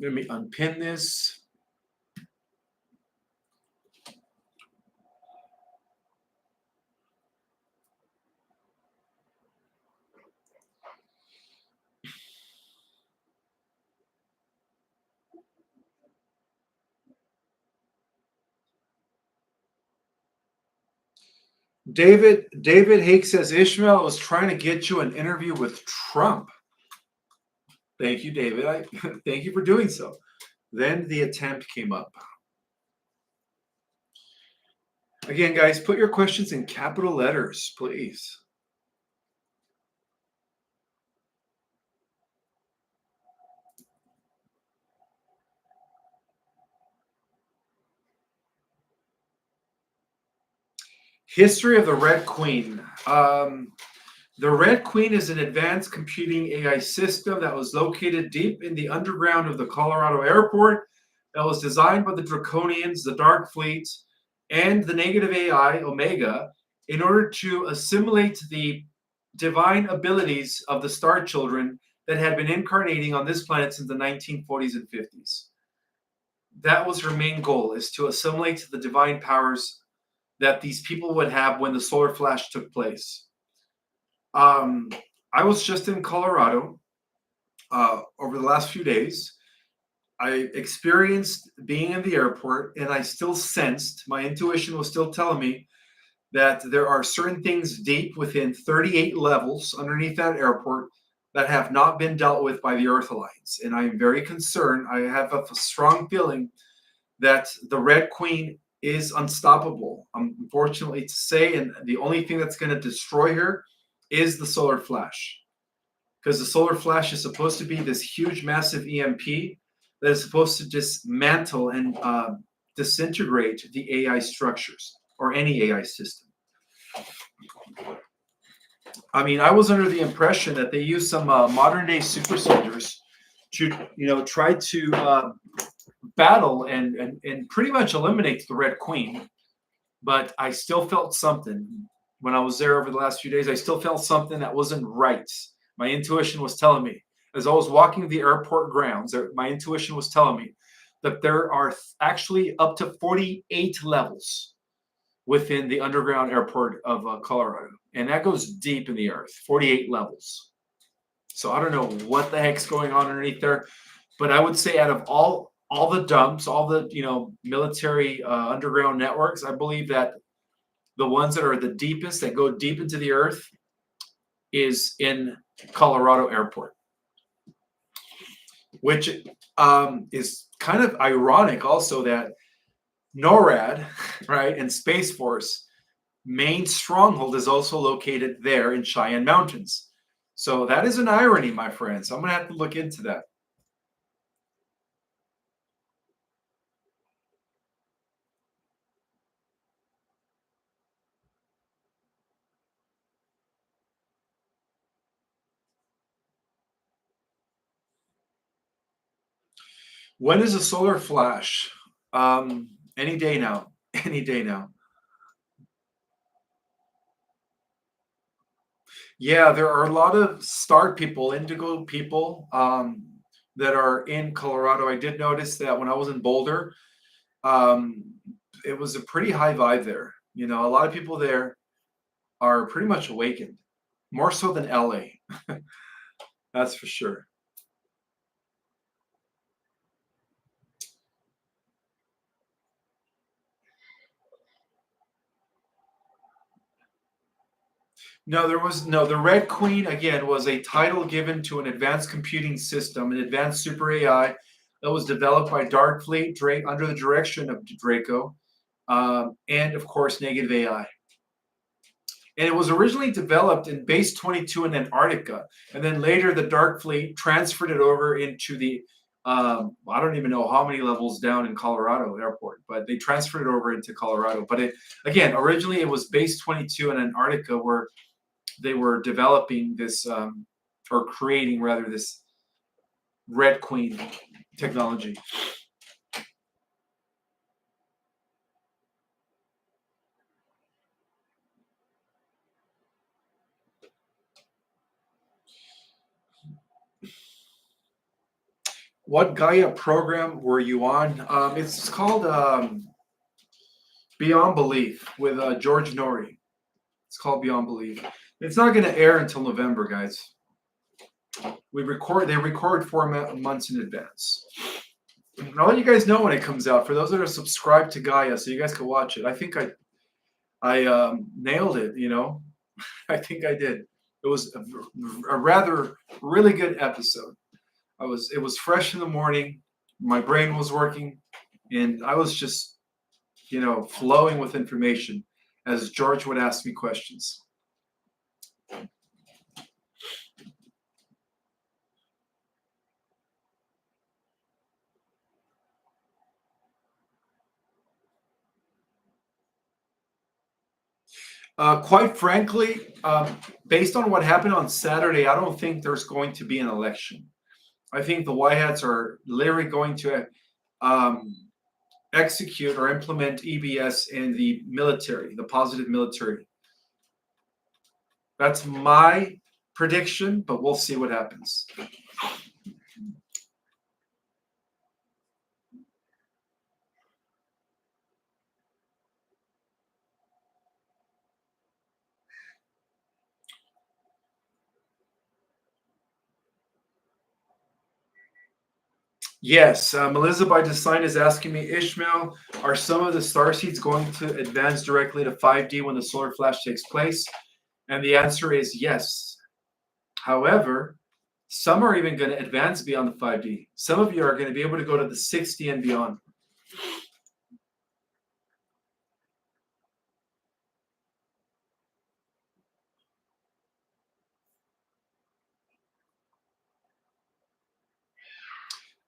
Let me unpin this. David Hake says Ishmael was trying to get you an interview with Trump. Thank you, David. Thank you for doing so. Then the attempt came up. Again, guys, put your questions in capital letters, please. History of the Red Queen. The Red Queen is an advanced computing AI system that was located deep in the underground of the Colorado airport, that was designed by the Draconians, the Dark Fleet, and the negative AI, Omega, in order to assimilate the divine abilities of the Star Children that had been incarnating on this planet since the 1940s and 50s. That was her main goal, is to assimilate the divine powers that these people would have when the solar flash took place. I was just in Colorado over the last few days. I experienced being in the airport, and I still sensed, my intuition was still telling me that there are certain things deep within 38 levels underneath that airport that have not been dealt with by the Earth Alliance. And I'm very concerned. I have a strong feeling that the Red Queen is unstoppable, unfortunately to say, and the only thing that's going to destroy her is the solar flash, because the solar flash is supposed to be this huge, massive EMP that is supposed to dismantle and disintegrate the AI structures or any AI system. I mean, I was under the impression that they used some modern day super soldiers to, try to battle and pretty much eliminate the Red Queen. But I still felt something when I was there over the last few days. I still felt something that wasn't right. My intuition was telling me, as I was walking the airport grounds, my intuition was telling me that there are actually up to 48 levels within the underground airport of Colorado. And that goes deep in the earth, 48 levels. So I don't know what the heck's going on underneath there, but I would say out of all the dumps, all the military underground networks, I believe that the ones that are the deepest, that go deep into the earth, is in Colorado Airport, which is kind of ironic also that NORAD, right, and Space Force main stronghold is also located there in Cheyenne Mountains. So that is an irony, my friends. I'm going to have to look into that. When is a solar flash? Any day now. Any day now. Yeah, there are a lot of star people, indigo people, that are in Colorado. I did notice that when I was in Boulder, Um, it was a pretty high vibe there. You know, a lot of people there are pretty much awakened, more so than LA. That's for sure. No, there was no. The Red Queen again was a title given to an advanced computing system, an advanced super AI that was developed by Darkfleet Drake under the direction of Draco, and of course Negative AI. And it was originally developed in Base 22 in Antarctica, and then later the Dark Fleet transferred it over into the I don't even know how many levels down in Colorado Airport, but they transferred it over into Colorado. But it again, originally it was Base 22 in Antarctica where they were developing this or creating rather this Red Queen technology. What Gaia program were you on? It's called Beyond Belief with George Nori. It's called Beyond Belief. It's not going to air until November, guys. They record 4 months in advance. And I'll let you guys know when it comes out. For those that are subscribed to Gaia, so you guys can watch it. I think I nailed it. You know, I think I did. It was a rather really good episode. It was fresh in the morning. My brain was working, and I was just flowing with information as George would ask me questions. Quite frankly, based on what happened on Saturday, I don't think there's going to be an election. I think the White Hats are literally going to um, execute or implement EBS in the military, the positive military. That's my prediction, but we'll see what happens. Yes, Melissa by Design is asking me, Ishmael, are some of the star seeds going to advance directly to 5D when the solar flash takes place? And the answer is yes. However, some are even going to advance beyond the 5D. Some of you are going to be able to go to the 6D and beyond.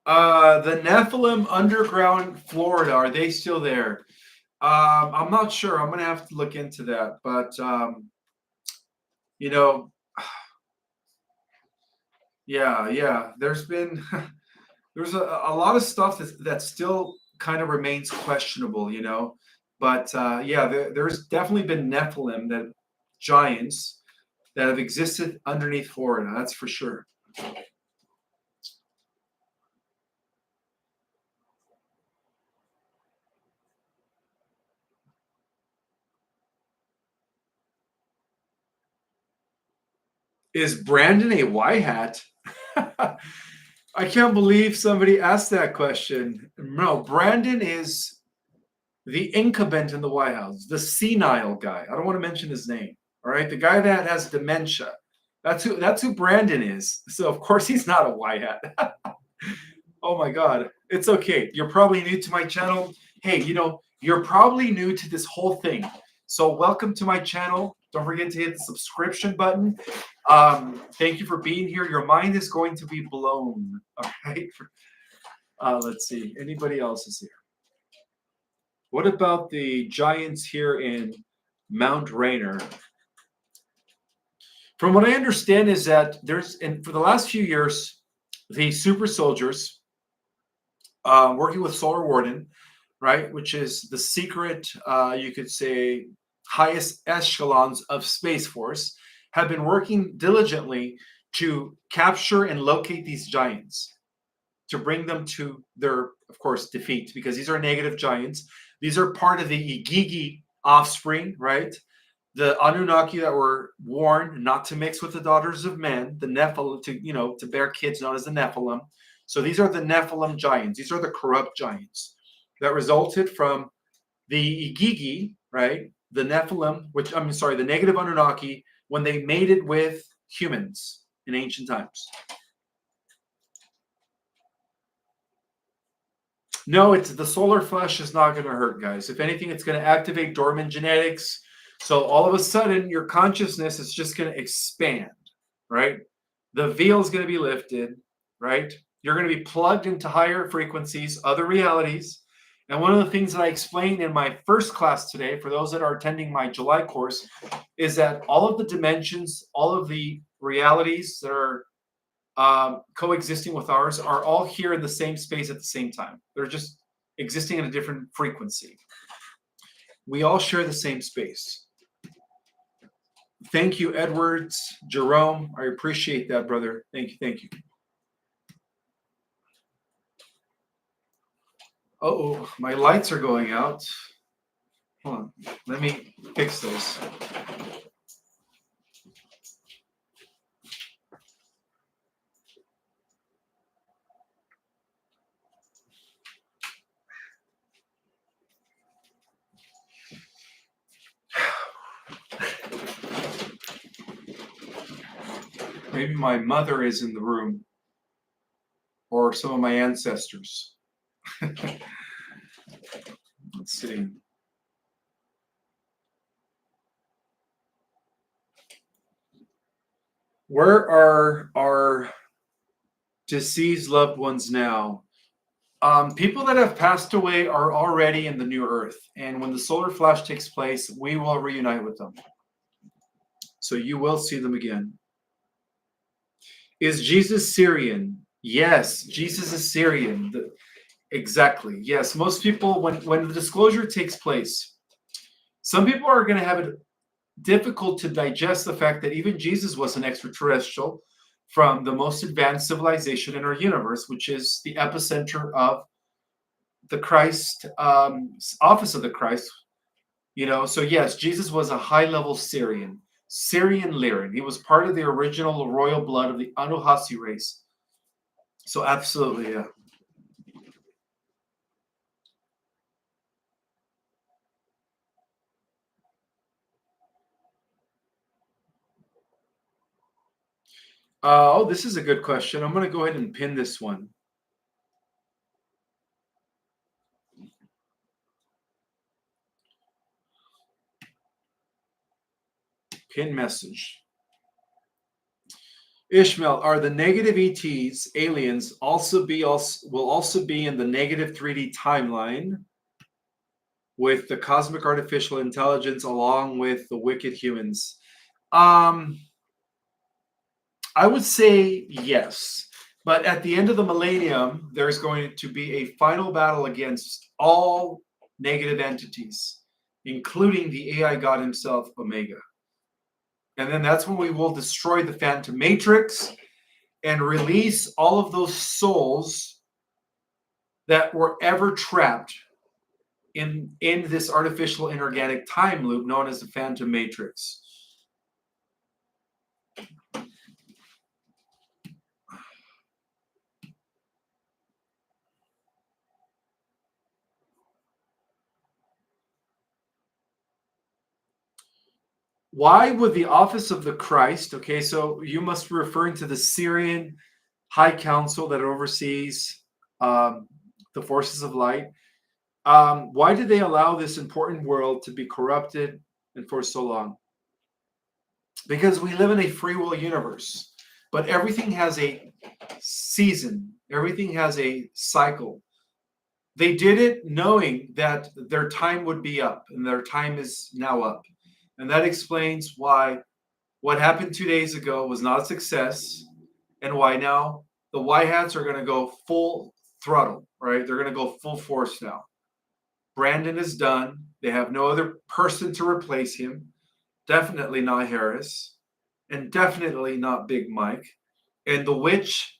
The Nephilim underground Florida, are they still there? I'm not sure. I'm going to have to look into that. But, you know, yeah. There's a lot of stuff that still kind of remains questionable, you know. But yeah, there's definitely been Nephilim, that giants that have existed underneath Florida. That's for sure. Is Brandon a Y hat? I can't believe somebody asked that question. No, Brandon is the incumbent in the White House, the senile guy. I don't want to mention his name. All right, the guy that has dementia. That's who Brandon is. So of course he's not a Y hat. Oh my God, it's okay. You're probably new to my channel. Hey, you're probably new to this whole thing. So welcome to my channel. Don't forget to hit the subscription button. Thank you for being here. Your mind is going to be blown. All right. Let's see. Anybody else is here? What about the Giants here in Mount Rainier? From what I understand is that for the last few years, the super soldiers working with Solar Warden, right, which is the secret, you could say, highest echelons of Space Force, have been working diligently to capture and locate these giants, to bring them to their of course, defeat, because these are negative giants. These are part of the Igigi offspring, right? The Anunnaki that were warned not to mix with the daughters of men, the Nephilim, to bear kids known as the Nephilim. So these are the Nephilim giants. These are the corrupt giants that resulted from the Igigi, right? The Nephilim, the negative Anunnaki, when they mated with humans in ancient times. No, it's the solar flash is not going to hurt, guys. If anything, it's going to activate dormant genetics. So all of a sudden, your consciousness is just going to expand, right? The veil is going to be lifted, right? You're going to be plugged into higher frequencies, other realities. And one of the things that I explained in my first class today, for those that are attending my July course, is that all of the dimensions, all of the realities that are coexisting with ours are all here in the same space at the same time. They're just existing in a different frequency. We all share the same space. Thank you, Edwards, Jerome. I appreciate that, brother. Thank you. Thank you. Oh, my lights are going out. Hold on. Let me fix those. Maybe my mother is in the room, or some of my ancestors. Let's see. Where are our deceased loved ones now? People that have passed away are already in the new earth. And when the solar flash takes place, we will reunite with them. So you will see them again. Is Jesus Syrian? Yes, Jesus is Syrian. Exactly. Yes, most people, when the disclosure takes place, some people are going to have it difficult to digest the fact that even Jesus was an extraterrestrial from the most advanced civilization in our universe, which is the epicenter of the Christ, office of the Christ. So yes, Jesus was a high-level Syrian Lyran. He was part of the original royal blood of the Anuhasi race. So absolutely, yeah. This is a good question. I'm going to go ahead and pin this one. Pin message. Ishmael, are the negative ETs, aliens, will also be in the negative 3D timeline with the cosmic artificial intelligence along with the wicked humans? I would say yes. But at the end of the millennium, there's going to be a final battle against all negative entities, including the AI God himself, Omega. And then that's when we will destroy the Phantom Matrix and release all of those souls that were ever trapped in this artificial inorganic time loop known as the Phantom Matrix. Why would the office of the Christ, okay, so you must be referring to the Syrian High Council that oversees the forces of light. Why did they allow this important world to be corrupted and for so long? Because we live in a free will universe, but everything has a season, everything has a cycle. They did it knowing that their time would be up, and their time is now up. And that explains why what happened 2 days ago was not a success, and why now the White Hats are going to go full throttle, right? They're going to go full force now. Brandon is done. They have no other person to replace him. Definitely not Harris, and definitely not Big Mike. And the witch,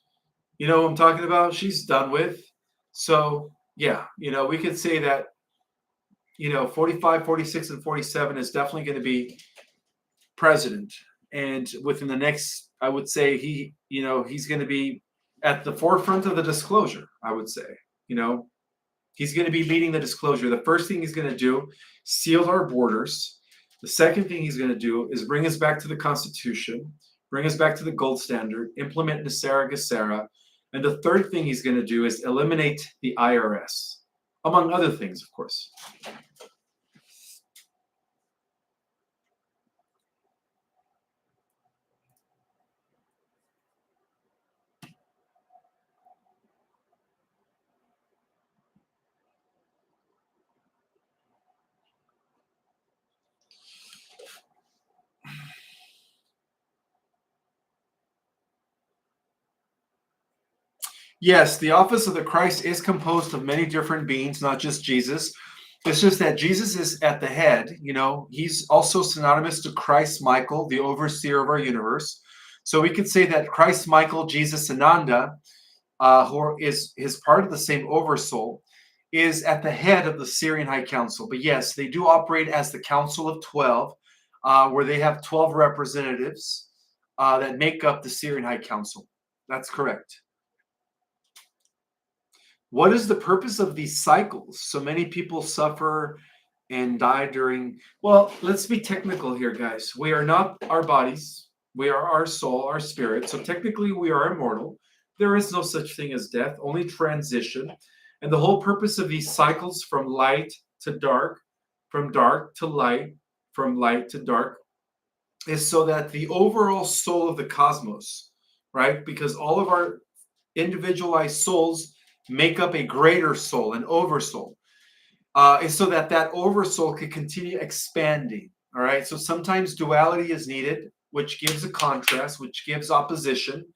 you know what I'm talking about? She's done with. So Yeah, we could say that, 45, 46, and 47 is definitely going to be president. And within the next, I would say he's going to be at the forefront of the disclosure, I would say. You know, he's going to be leading the disclosure. The first thing he's going to do, seal our borders. The second thing he's going to do is bring us back to the Constitution, bring us back to the gold standard, implement Nisera Gesera. And the third thing he's going to do is eliminate the IRS, among other things, of course. Yes, the office of the Christ is composed of many different beings, not just Jesus. It's just that Jesus is at the head. He's also synonymous to Christ Michael, the overseer of our universe. So we could say that Christ Michael, Jesus Ananda, who is part of the same oversoul, is at the head of the Syrian High Council. But yes, they do operate as the Council of 12, where they have 12 representatives that make up the Syrian High Council. That's correct. What is the purpose of these cycles? So many people suffer and die during. Well, let's be technical here, guys. We are not our bodies. We are our soul, our spirit. So technically, we are immortal. There is no such thing as death, only transition. And the whole purpose of these cycles from light to dark, from dark to light, from light to dark, is so that the overall soul of the cosmos, right? Because all of our individualized souls make up a greater soul, an oversoul, is so that that oversoul can continue expanding. All right. So sometimes duality is needed, which gives a contrast, which gives opposition,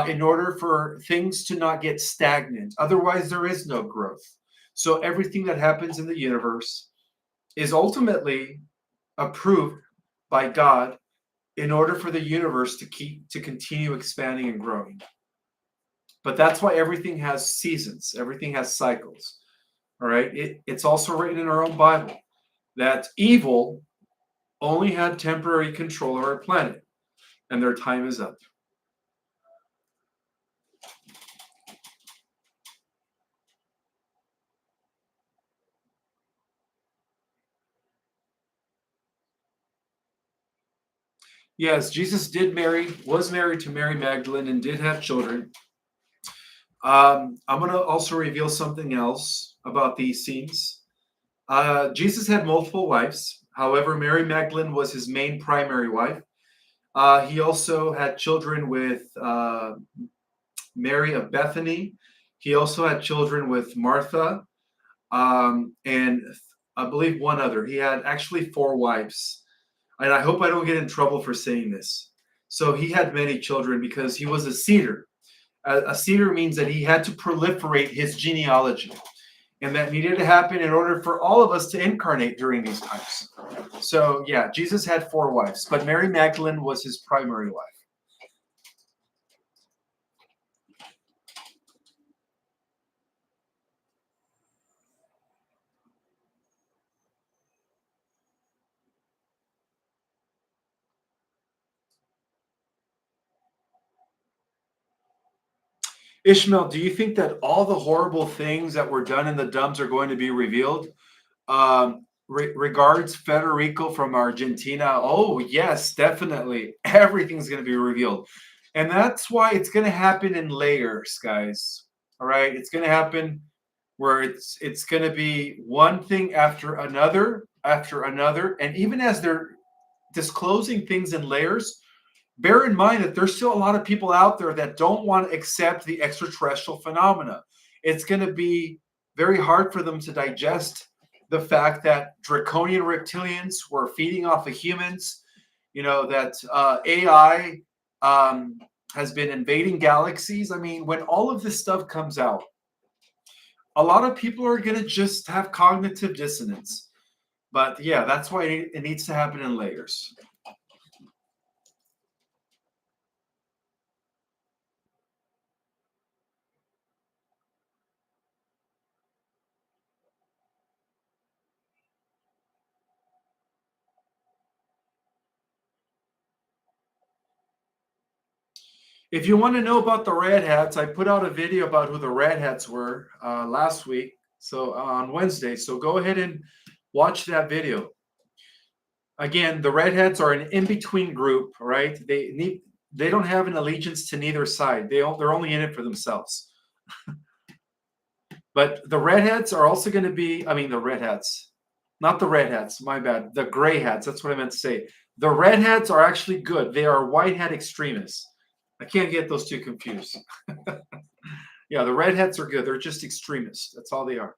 in order for things to not get stagnant. Otherwise, there is no growth. So everything that happens in the universe is ultimately approved by God in order for the universe to continue expanding and growing. But that's why everything has seasons, everything has cycles. All right. It's also written in our own Bible that evil only had temporary control of our planet, and their time is up. Yes, Jesus was married to Mary Magdalene, and did have children. I'm going to also reveal something else about these scenes. Jesus had multiple wives. However, Mary Magdalene was his main primary wife. He also had children with Mary of Bethany. He also had children with Martha, and I believe one other. He had actually four wives. And I hope I don't get in trouble for saying this. So he had many children because he was a seeder. A seeder means that he had to proliferate his genealogy. And that needed to happen in order for all of us to incarnate during these times. So, yeah, Jesus had four wives, but Mary Magdalene was his primary wife. Ishmael, do you think that all the horrible things that were done in the dumps are going to be revealed? Regards, Federico from Argentina. Oh, yes, definitely. Everything's going to be revealed. And that's why it's going to happen in layers, guys. All right. It's going to happen where it's going to be one thing after another, after another. And even as they're disclosing things in layers, bear in mind that there's still a lot of people out there that don't want to accept the extraterrestrial phenomena. It's going to be very hard for them to digest the fact that draconian reptilians were feeding off of humans, that AI has been invading galaxies. I mean, when all of this stuff comes out, a lot of people are going to just have cognitive dissonance. But yeah, that's why it needs to happen in layers. If you want to know about the Red Hats, I put out a video about who the Red Hats were last week, so on Wednesday. So go ahead and watch that video. Again, the Red Hats are an in-between group, right? They don't have an allegiance to neither side. They're only in it for themselves. But the Red Hats are also going to be, I mean, the Red Hats, not the Red Hats, my bad. The Gray Hats, that's what I meant to say. The Red Hats are actually good. They are white hat extremists. I can't get those two confused. Yeah, the Red Hats are good. They're just extremists. That's all they are.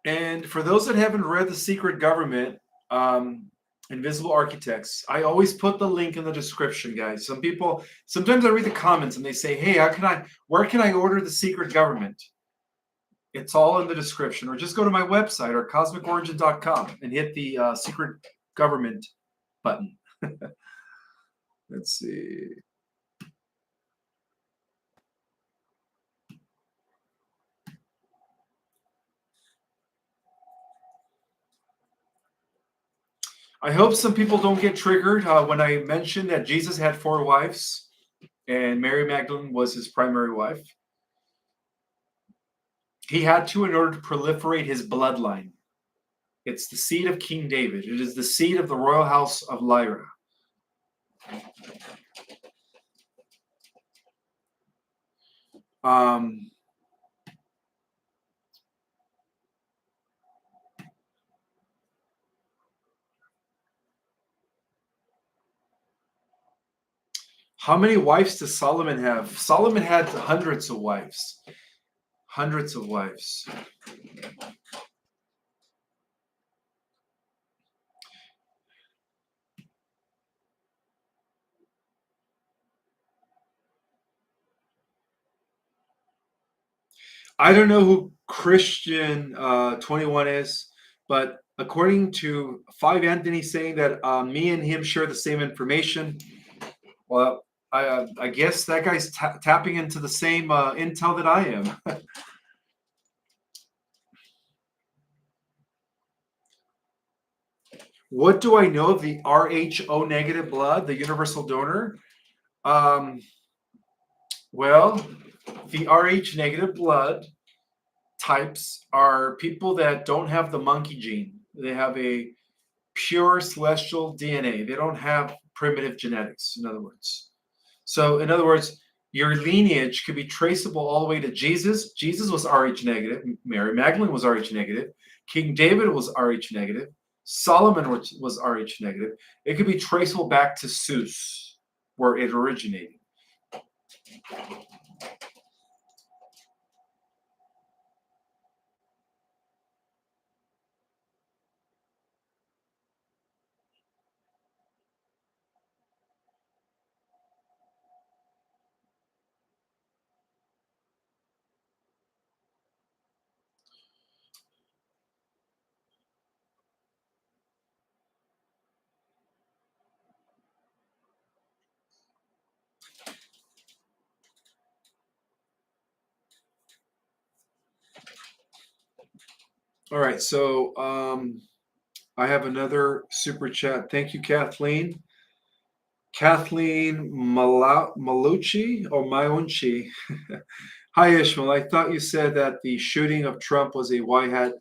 And for those that haven't read The Secret Government, Invisible Architects, I always put the link in the description, guys. Sometimes I read the comments and they say, hey, where can I order The Secret Government? It's all in the description, or just go to my website or cosmicorigin.com and hit the Secret Government button. Let's see. I hope some people don't get triggered when I mentioned that Jesus had 4 wives and Mary Magdalene was his primary wife. He had to in order to proliferate his bloodline. It's the seed of King David. It is the seed of the royal house of Lyra. How many wives does Solomon have? Solomon had hundreds of wives. Hundreds of wives. I don't know who Christian 21 is, but according to 5 Anthony saying that me and him share the same information, well, I guess that guy's tapping into the same intel that I am. What do I know of the Rho negative blood, the universal donor? Well, the Rh negative blood types are people that don't have the monkey gene. They have a pure celestial DNA. They don't have primitive genetics, in other words. So, in other words, your lineage could be traceable all the way to Jesus. Jesus was Rh negative. Mary Magdalene was Rh negative. King David was Rh negative. Solomon was Rh negative. It could be traceable back to Zeus, where it originated. All right, so I have another super chat. Thank you, Kathleen. Kathleen Malucci or Maunchi. Hi, Ishmael. I thought you said that the shooting of Trump was a white hat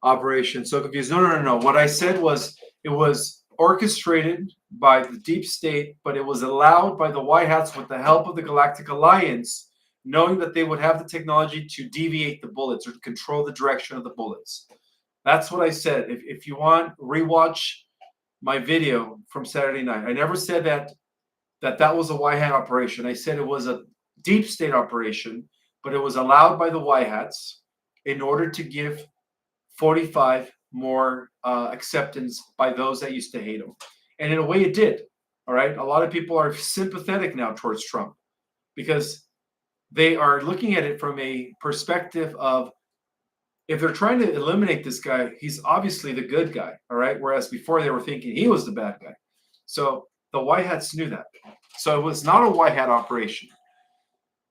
operation. So confused. No. What I said was it was orchestrated by the deep state, but it was allowed by the white hats with the help of the Galactic Alliance, knowing that they would have the technology to deviate the bullets or to control the direction of the bullets. That's what I said. If you want, rewatch my video from Saturday night. I never said that was a white hat operation. I said it was a deep state operation, but it was allowed by the white hats in order to give 45 more acceptance by those that used to hate him. And in a way, it did. All right. A lot of people are sympathetic now towards Trump because they are looking at it from a perspective of, if they're trying to eliminate this guy, he's obviously the good guy, all right? Whereas before they were thinking he was the bad guy. So the white hats knew that. So it was not a white hat operation.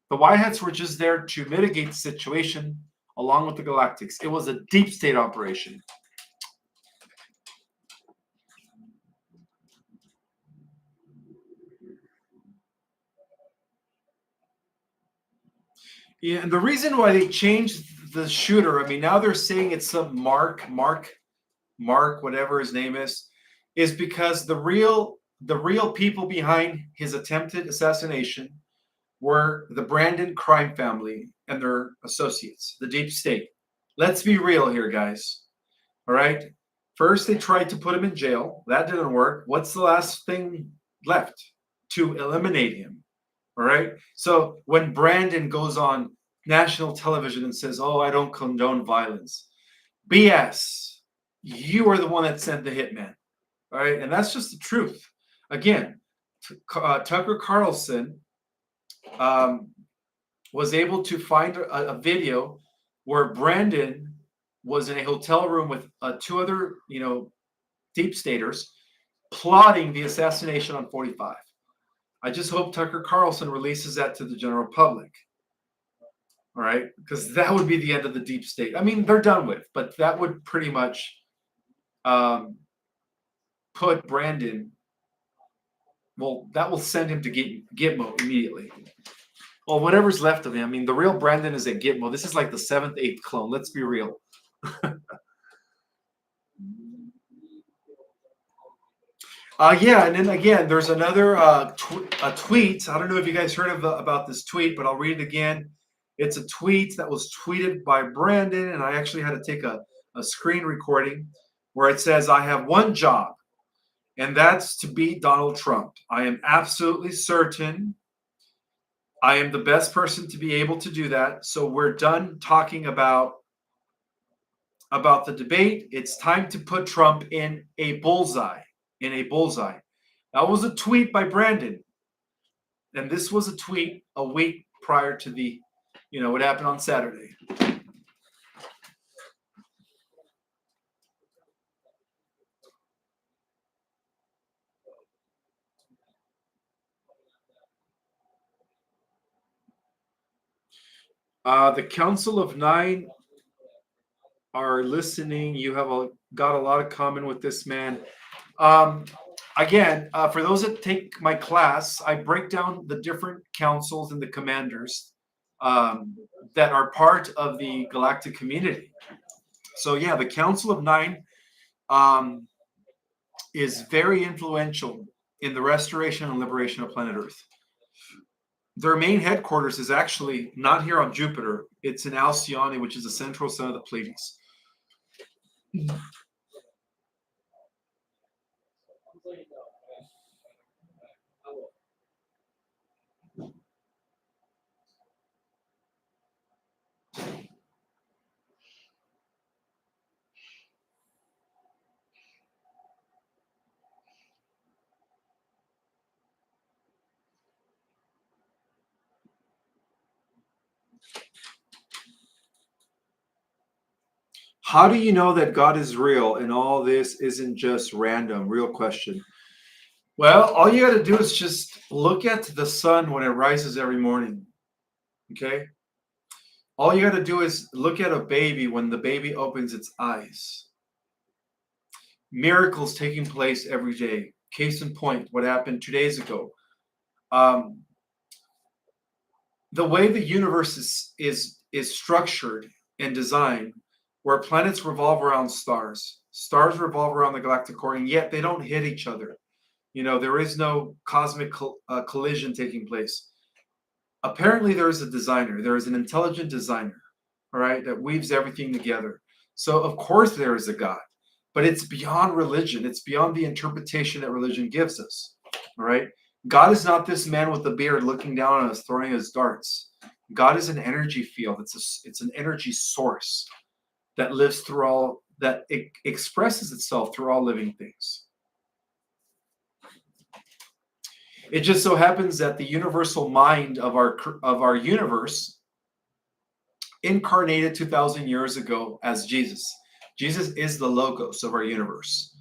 The white hats were just there to mitigate the situation along with the Galactics. It was a deep state operation. Yeah, and the reason why they changed the shooter, I mean, now they're saying it's some Mark, whatever his name is because the real people behind his attempted assassination were the Brandon crime family and their associates, the deep state. Let's be real here, guys. All right. First, they tried to put him in jail. That didn't work. What's the last thing left? To eliminate him. All right. So when Brandon goes on national television and says, "Oh, I don't condone violence," BS. You are the one that sent the hitman. All right. And that's just the truth. Again, Tucker Carlson was able to find a video where Brandon was in a hotel room with two other, deep staters plotting the assassination on 45. I just hope Tucker Carlson releases that to the general public. All right, because that would be the end of the deep state. I mean, they're done with, but that would pretty much put Brandon. Well, that will send him to Gitmo immediately. Well, whatever's left of him. I mean, the real Brandon is at Gitmo. This is like the 7th, 8th clone. Let's be real. Yeah, and then again, there's another tweet. I don't know if you guys heard about this tweet, but I'll read it again. It's a tweet that was tweeted by Brandon, and I actually had to take a screen recording where it says, "I have one job, and that's to beat Donald Trump. I am absolutely certain I am the best person to be able to do that. So we're done talking about the debate. It's time to put Trump in a bullseye." That was a tweet by Brandon. And this was a tweet a week prior to the, what happened on Saturday. The Council of Nine are listening. You have got a lot of common with this man. Again, for those that take my class, I break down the different councils and the commanders that are part of the galactic community. So yeah, the Council of Nine is very influential in the restoration and liberation of planet Earth. Their main headquarters is actually not here on Jupiter. It's in Alcyone, which is the central sun of the Pleiades. How do you know that God is real and all this isn't just random? Real question. Well, all you got to do is just look at the sun when it rises every morning. Okay? All you got to do is look at a baby when the baby opens its eyes. Miracles taking place every day. Case in point, what happened 2 days ago. The way the universe is structured and designed, where planets revolve around stars, stars revolve around the galactic core, and yet they don't hit each other. There is no cosmic collision taking place. Apparently, there is a designer. There is an intelligent designer, all right, that weaves everything together. So, of course, there is a God, but it's beyond religion. It's beyond the interpretation that religion gives us, all right? God is not this man with a beard looking down on us, throwing his darts. God is an energy field. It's an energy source that lives through all, that it expresses itself through all living things. It just so happens that the universal mind of our universe incarnated 2,000 years ago as Jesus. Jesus is the logos of our universe,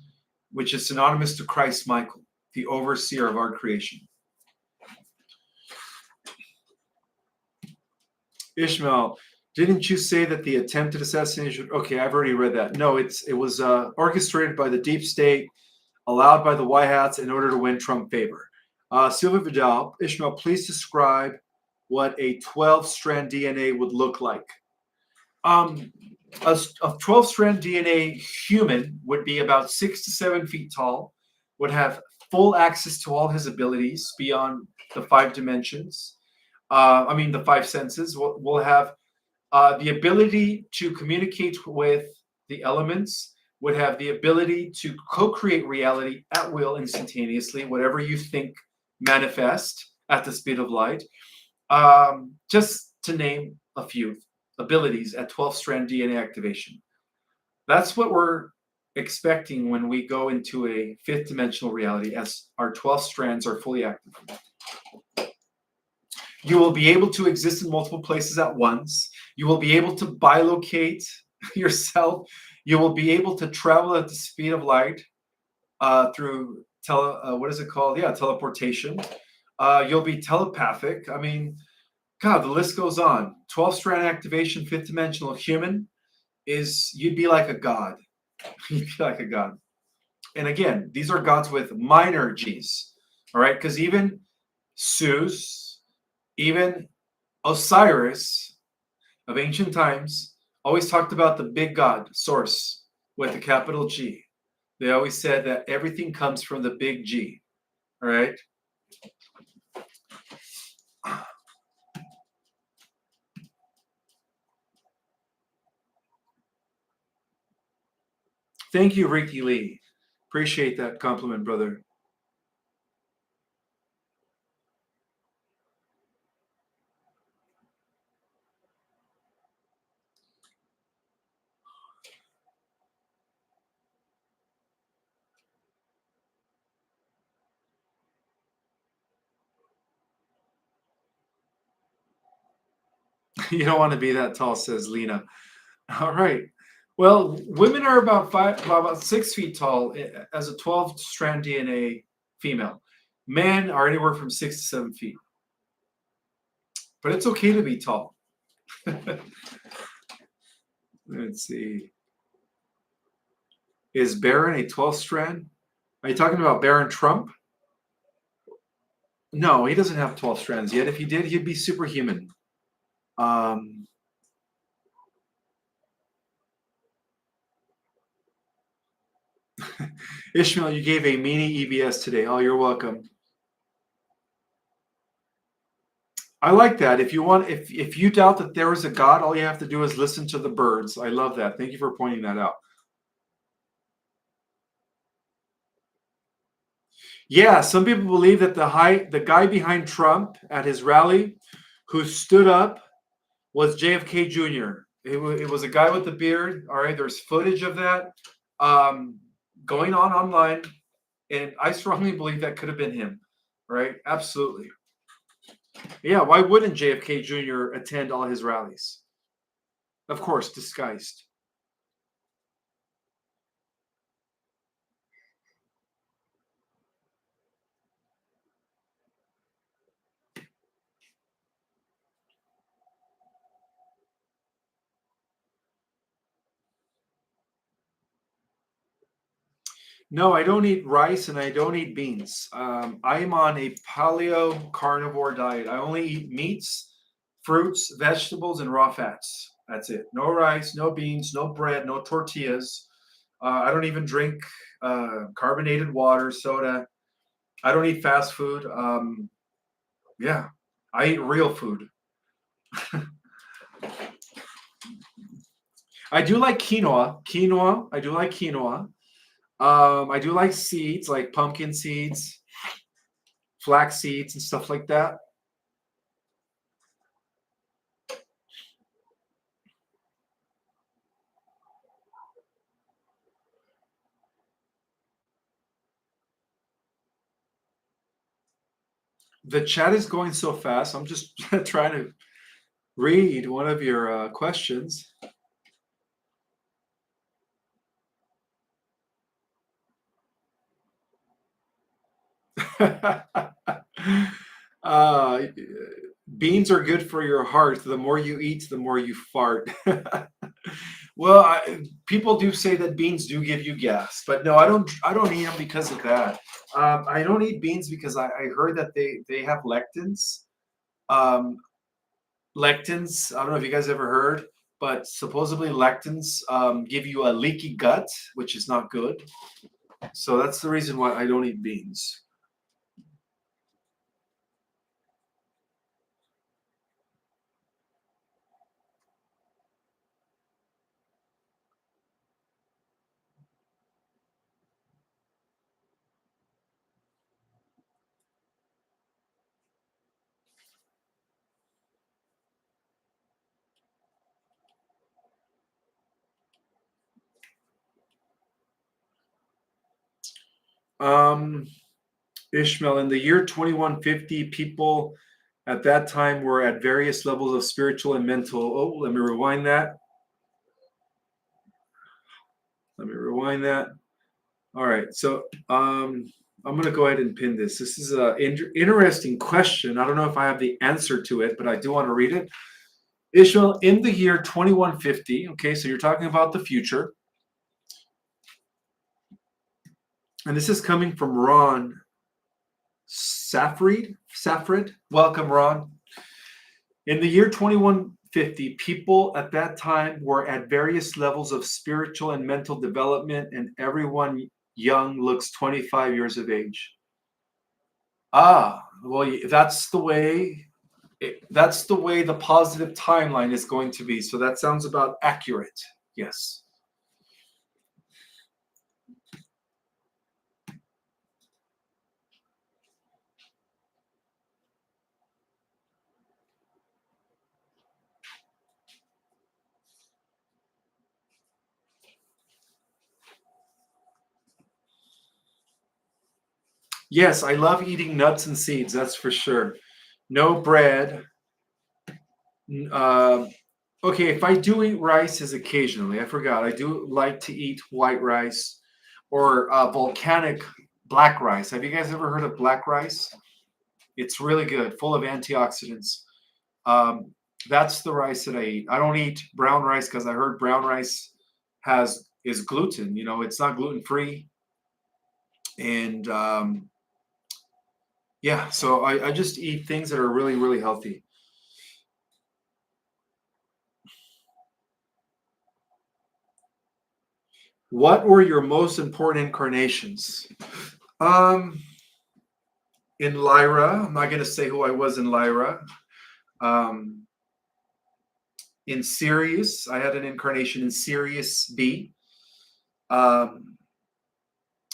which is synonymous to Christ Michael, the overseer of our creation. Ishmael, Didn't you say that the attempted assassination? Okay, I've already read that. No, it was orchestrated by the deep state, allowed by the White Hats in order to win Trump favor. Silva Vidal, Ishmael, please describe what a 12-strand DNA would look like. A 12-strand DNA human would be about 6 to 7 feet tall, would have full access to all his abilities beyond the 5 dimensions. The 5 senses. Will have the ability to communicate with the elements, would have the ability to co-create reality at will instantaneously, whatever you think manifest at the speed of light. Just to name a few abilities at 12-strand DNA activation. That's what we're expecting when we go into a 5th dimensional reality as our 12 strands are fully activated. You will be able to exist in multiple places at once. You will be able to bilocate yourself. You will be able to travel at the speed of light through what is it called? Yeah, teleportation. You'll be telepathic. I mean, God, the list goes on. 12-strand activation, 5th dimensional human you'd be like a god. You'd be like a god. And again, these are gods with minor G's. All right, because even Zeus, even Osiris of ancient times always talked about the big god, source, with a capital G. They always said that everything comes from the big G. All right. Thank you, Ricky Lee. Appreciate that compliment, brother. You don't want to be that tall, says Lena. All right. Well, women are about 6 feet tall as a 12-strand DNA female. Men are anywhere from 6 to 7 feet. But it's okay to be tall. Let's see. Is Barron a 12-strand? Are you talking about Barron Trump? No, he doesn't have 12 strands yet. If he did, he'd be superhuman. Ishmael, you gave a mini EBS today. Oh, you're welcome. I like that. If you doubt that there is a God, all you have to do is listen to the birds. I love that. Thank you for pointing that out. Yeah, some people believe that the guy behind Trump at his rally who stood up was JFK Jr. It was a guy with the beard. All right, there's footage of that going on online, and I strongly believe that could have been him. Right? Absolutely. Yeah, why wouldn't JFK Jr. attend all his rallies? Of course, disguised. No, I don't eat rice and I don't eat beans. I'm on a paleo carnivore diet. I only eat meats, fruits, vegetables, and raw fats. That's it. No rice, no beans, no bread, no tortillas. I don't even drink carbonated water, soda. I don't eat fast food. Yeah, I eat real food. I do like quinoa. Quinoa. I do like quinoa. I do like seeds, like pumpkin seeds, flax seeds, and stuff like that. The chat is going so fast. I'm just trying to read one of your questions. Beans are good for your heart. The more you eat, the more you fart. Well, people do say that beans do give you gas, but no, I don't. I don't eat them because of that. I don't eat beans because I heard that they have lectins. Um, lectins. I don't know if you guys ever heard, but supposedly lectins give you a leaky gut, which is not good. So that's the reason why I don't eat beans. Um, Ishmael, in the year 2150, people at that time were at various levels of spiritual and mental. Oh, let me rewind that. Let me rewind that. All right. So I'm going to go ahead and pin this. This is an interesting question. I don't know if I have the answer to it, but I do want to read it. Ishmael, in the year 2150, okay, so you're talking about the future. And this is coming from Ron Safrid. Welcome, Ron. In the year 2150, people at that time were at various levels of spiritual and mental development, and everyone young looks 25 years of age. Ah, well, that's the way the positive timeline is going to be. So that sounds about accurate. Yes. Yes, I love eating nuts and seeds, that's for sure. No bread. Uh, okay, if I do eat rice is occasionally, I forgot. I do like to eat white rice or volcanic black rice. Have you guys ever heard of black rice? It's really good, full of antioxidants. Um, that's the rice that I eat. I don't eat brown rice because I heard brown rice has is gluten. You know, it's not gluten free, and yeah. So I just eat things that are really really healthy. What were your most important incarnations? Um, in Lyra, I'm not going to say who I was in Lyra. Um, in Sirius, I had an incarnation in Sirius B. Um,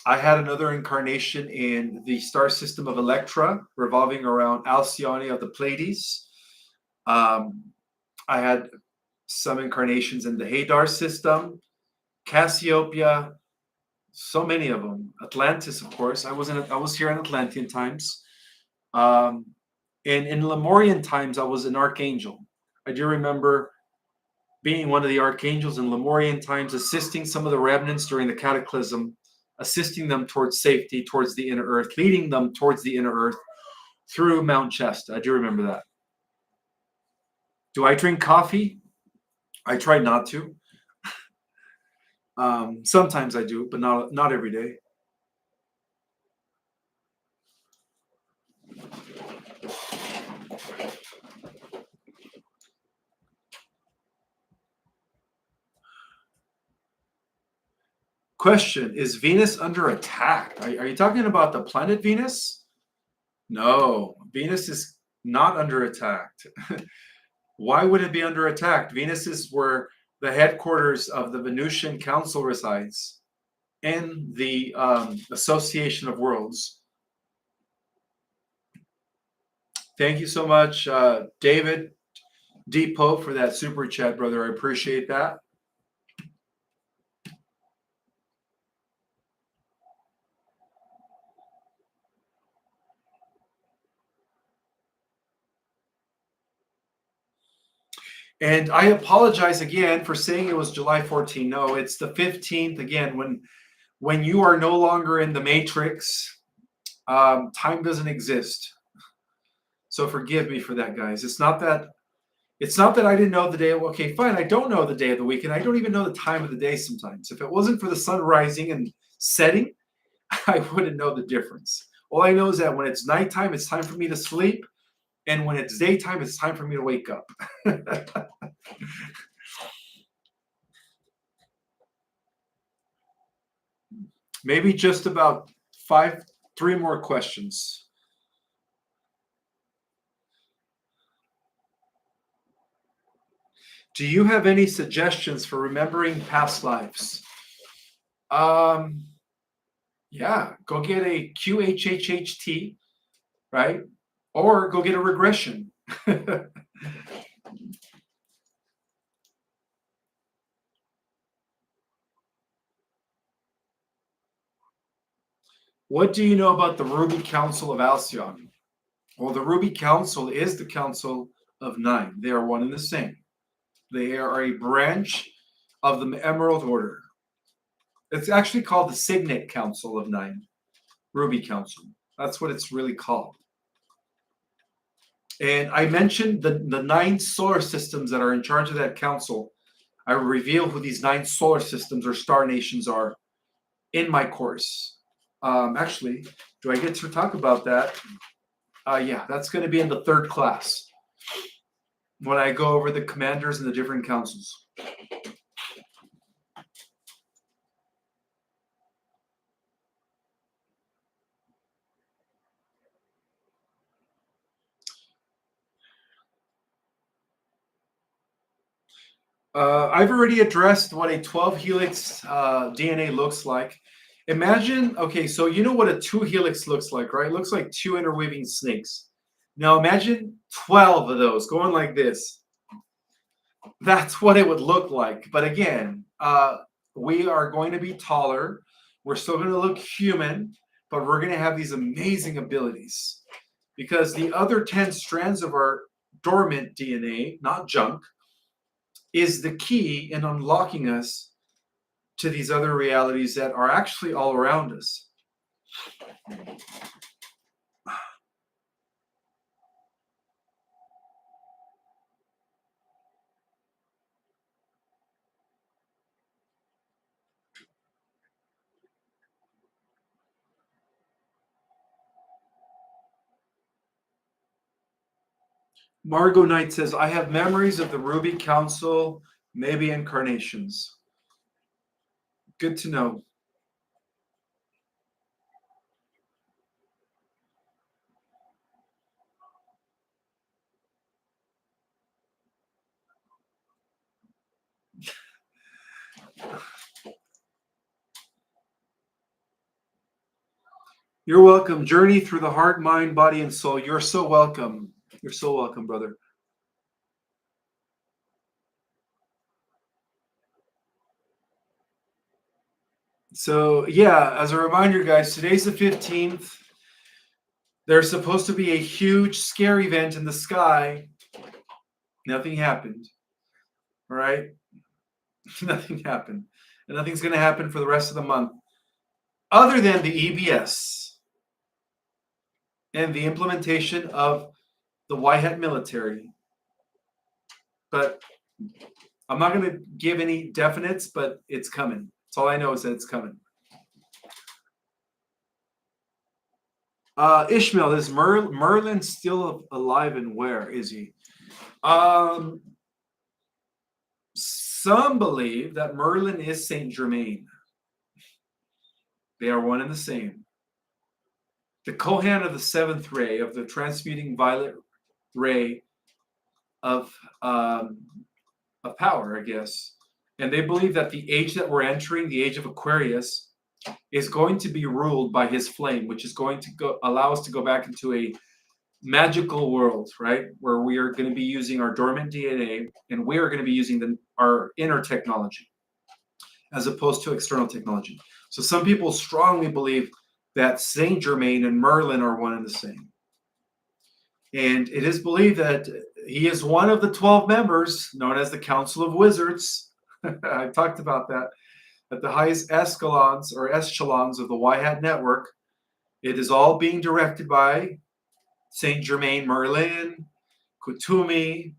I had another incarnation in the star system of Electra, revolving around Alcyone of the Pleiades. Um, I had some incarnations in the Hadar system, Cassiopeia, so many of them. Atlantis, of course. I was here in Atlantean times. Um, and in Lemurian times, I was an archangel. I do remember being one of the archangels in Lemurian times, assisting some of the remnants during the cataclysm, assisting them towards safety, towards the inner earth, leading them towards the inner earth through Mount Shasta. I do remember that. Do I drink coffee? I try not to. Sometimes I do, but not every day. Question: is Venus under attack? Are you talking about the planet Venus? No, Venus is not under attack. Why would it be under attack? Venus is where the headquarters of the Venusian Council resides and the Association of Worlds. Thank you so much, David Depot, for that super chat, brother. I appreciate that. And I apologize again for saying it was July 14th. No, it's the 15th. Again, when you are no longer in the matrix, time doesn't exist. So forgive me for that, guys. It's not that I didn't know the day. Okay, fine. I don't know the day of the week, and I don't even know the time of the day sometimes. If it wasn't for the sun rising and setting, I wouldn't know the difference. All I know is that when it's nighttime, it's time for me to sleep. And when it's daytime, it's time for me to wake up. Maybe just about three more questions. Do you have any suggestions for remembering past lives? Yeah, go get a QHHHT, right? Or go get a regression. What do you know about the Ruby Council of Alcyon? Well, the Ruby Council is the Council of Nine. They are one and the same. They are a branch of the Emerald Order. It's actually called the Signet Council of Nine, Ruby Council. That's what it's really called. And I mentioned the 9 solar systems that are in charge of that council. I reveal who these 9 solar systems or star nations are in my course. Actually, do I get to talk about that? Yeah, that's going to be in the 3rd class when I go over the commanders and the different councils. I've already addressed what a 12 helix DNA looks like. Imagine, okay, so you know what a 2 helix looks like, right? It looks like 2 interweaving snakes. Now imagine 12 of those going like this. That's what it would look like. But again, we are going to be taller. We're still going to look human, but we're going to have these amazing abilities because the other 10 strands of our dormant DNA, not junk, is the key in unlocking us to these other realities that are actually all around us. Margot Knight says, I have memories of the Ruby Council, maybe incarnations. Good to know. You're welcome. Journey through the heart, mind, body, and soul. You're so welcome. You're so welcome, brother. So, yeah, as a reminder, guys, today's the 15th. There's supposed to be a huge scare event in the sky. Nothing happened. All right? Nothing happened. And nothing's going to happen for the rest of the month. Other than the EBS and the implementation of the White Hat military. But I'm not going to give any definites, but it's coming. That's all I know is that it's coming. Ishmael, is Merlin still alive and where is he? Some believe that Merlin is Saint Germain. They are one and the same. The Kohan of the 7th ray, of the transmuting violet ray of power, I guess. And they believe that the age that we're entering, the age of Aquarius, is going to be ruled by his flame, which is going to allow us to go back into a magical world, right? Where we are going to be using our dormant DNA and we are going to be using our inner technology as opposed to external technology. So some people strongly believe that Saint Germain and Merlin are one and the same. And it is believed that he is one of the 12 members known as the Council of Wizards. I talked about that at the highest echelons of the White Hat Network. It is all being directed by Saint Germain Merlin, Kutumi,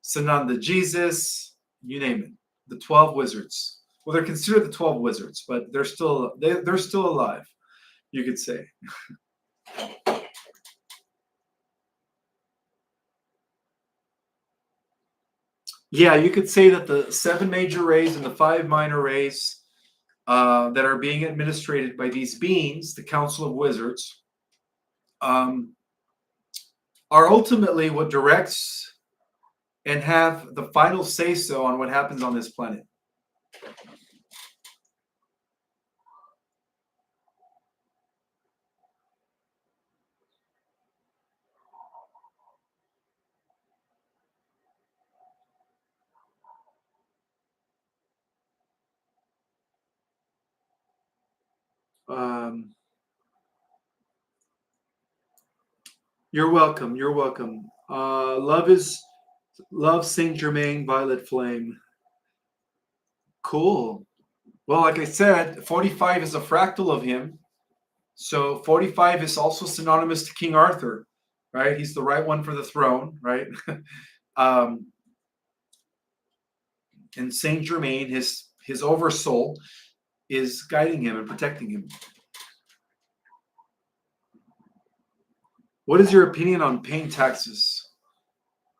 Sananda Jesus, you name it. The 12 wizards. Well, they're considered the 12 wizards, but they're still alive, you could say. Yeah, you could say that the 7 major rays and the 5 minor rays that are being administrated by these beings, the Council of Wizards, are ultimately what directs and have the final say-so on what happens on this planet. You're welcome. You're welcome. Love Saint Germain, Violet Flame. Cool. Well, like I said, 45 is a fractal of him. So 45 is also synonymous to King Arthur, right? He's the right one for the throne, right? um, and Saint Germain, his oversoul, is guiding him and protecting him. What is your opinion on paying taxes?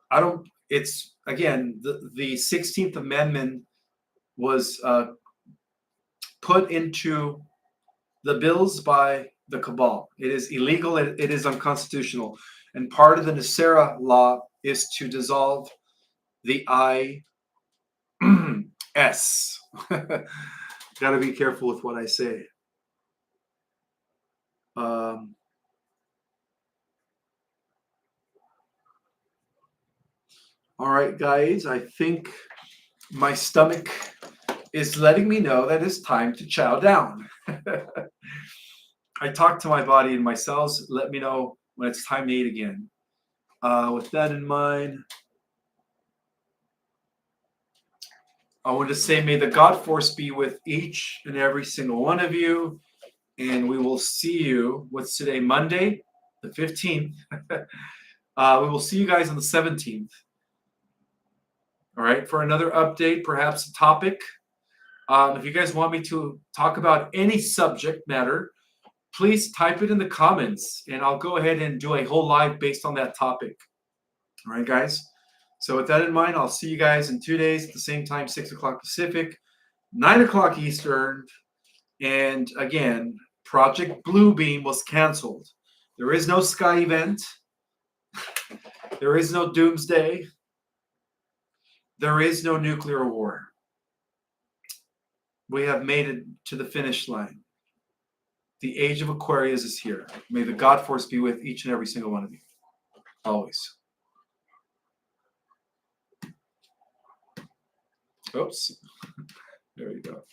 I don't. It's again the 16th Amendment was put into the bills by the Cabal. It is illegal. It is unconstitutional. And part of the Nasera law is to dissolve the IS. Got to be careful with what I say. All right, guys. I think my stomach is letting me know that it's time to chow down. I talk to my body and my cells let me know when it's time to eat again. With that in mind, I want to say, may the God force be with each and every single one of you. And we will see you. What's today? Monday, the 15th. We will see you guys on the 17th. All right. For another update, perhaps a topic. If you guys want me to talk about any subject matter, please type it in the comments and I'll go ahead and do a whole live based on that topic. All right, guys. So with that in mind, I'll see you guys in 2 days at the same time, 6 o'clock Pacific, 9 o'clock Eastern. And again, Project Bluebeam was canceled. There is no Sky event. There is no Doomsday. There is no nuclear war. We have made it to the finish line. The age of Aquarius is here. May the God force be with each and every single one of you. Always. Oops. There you go.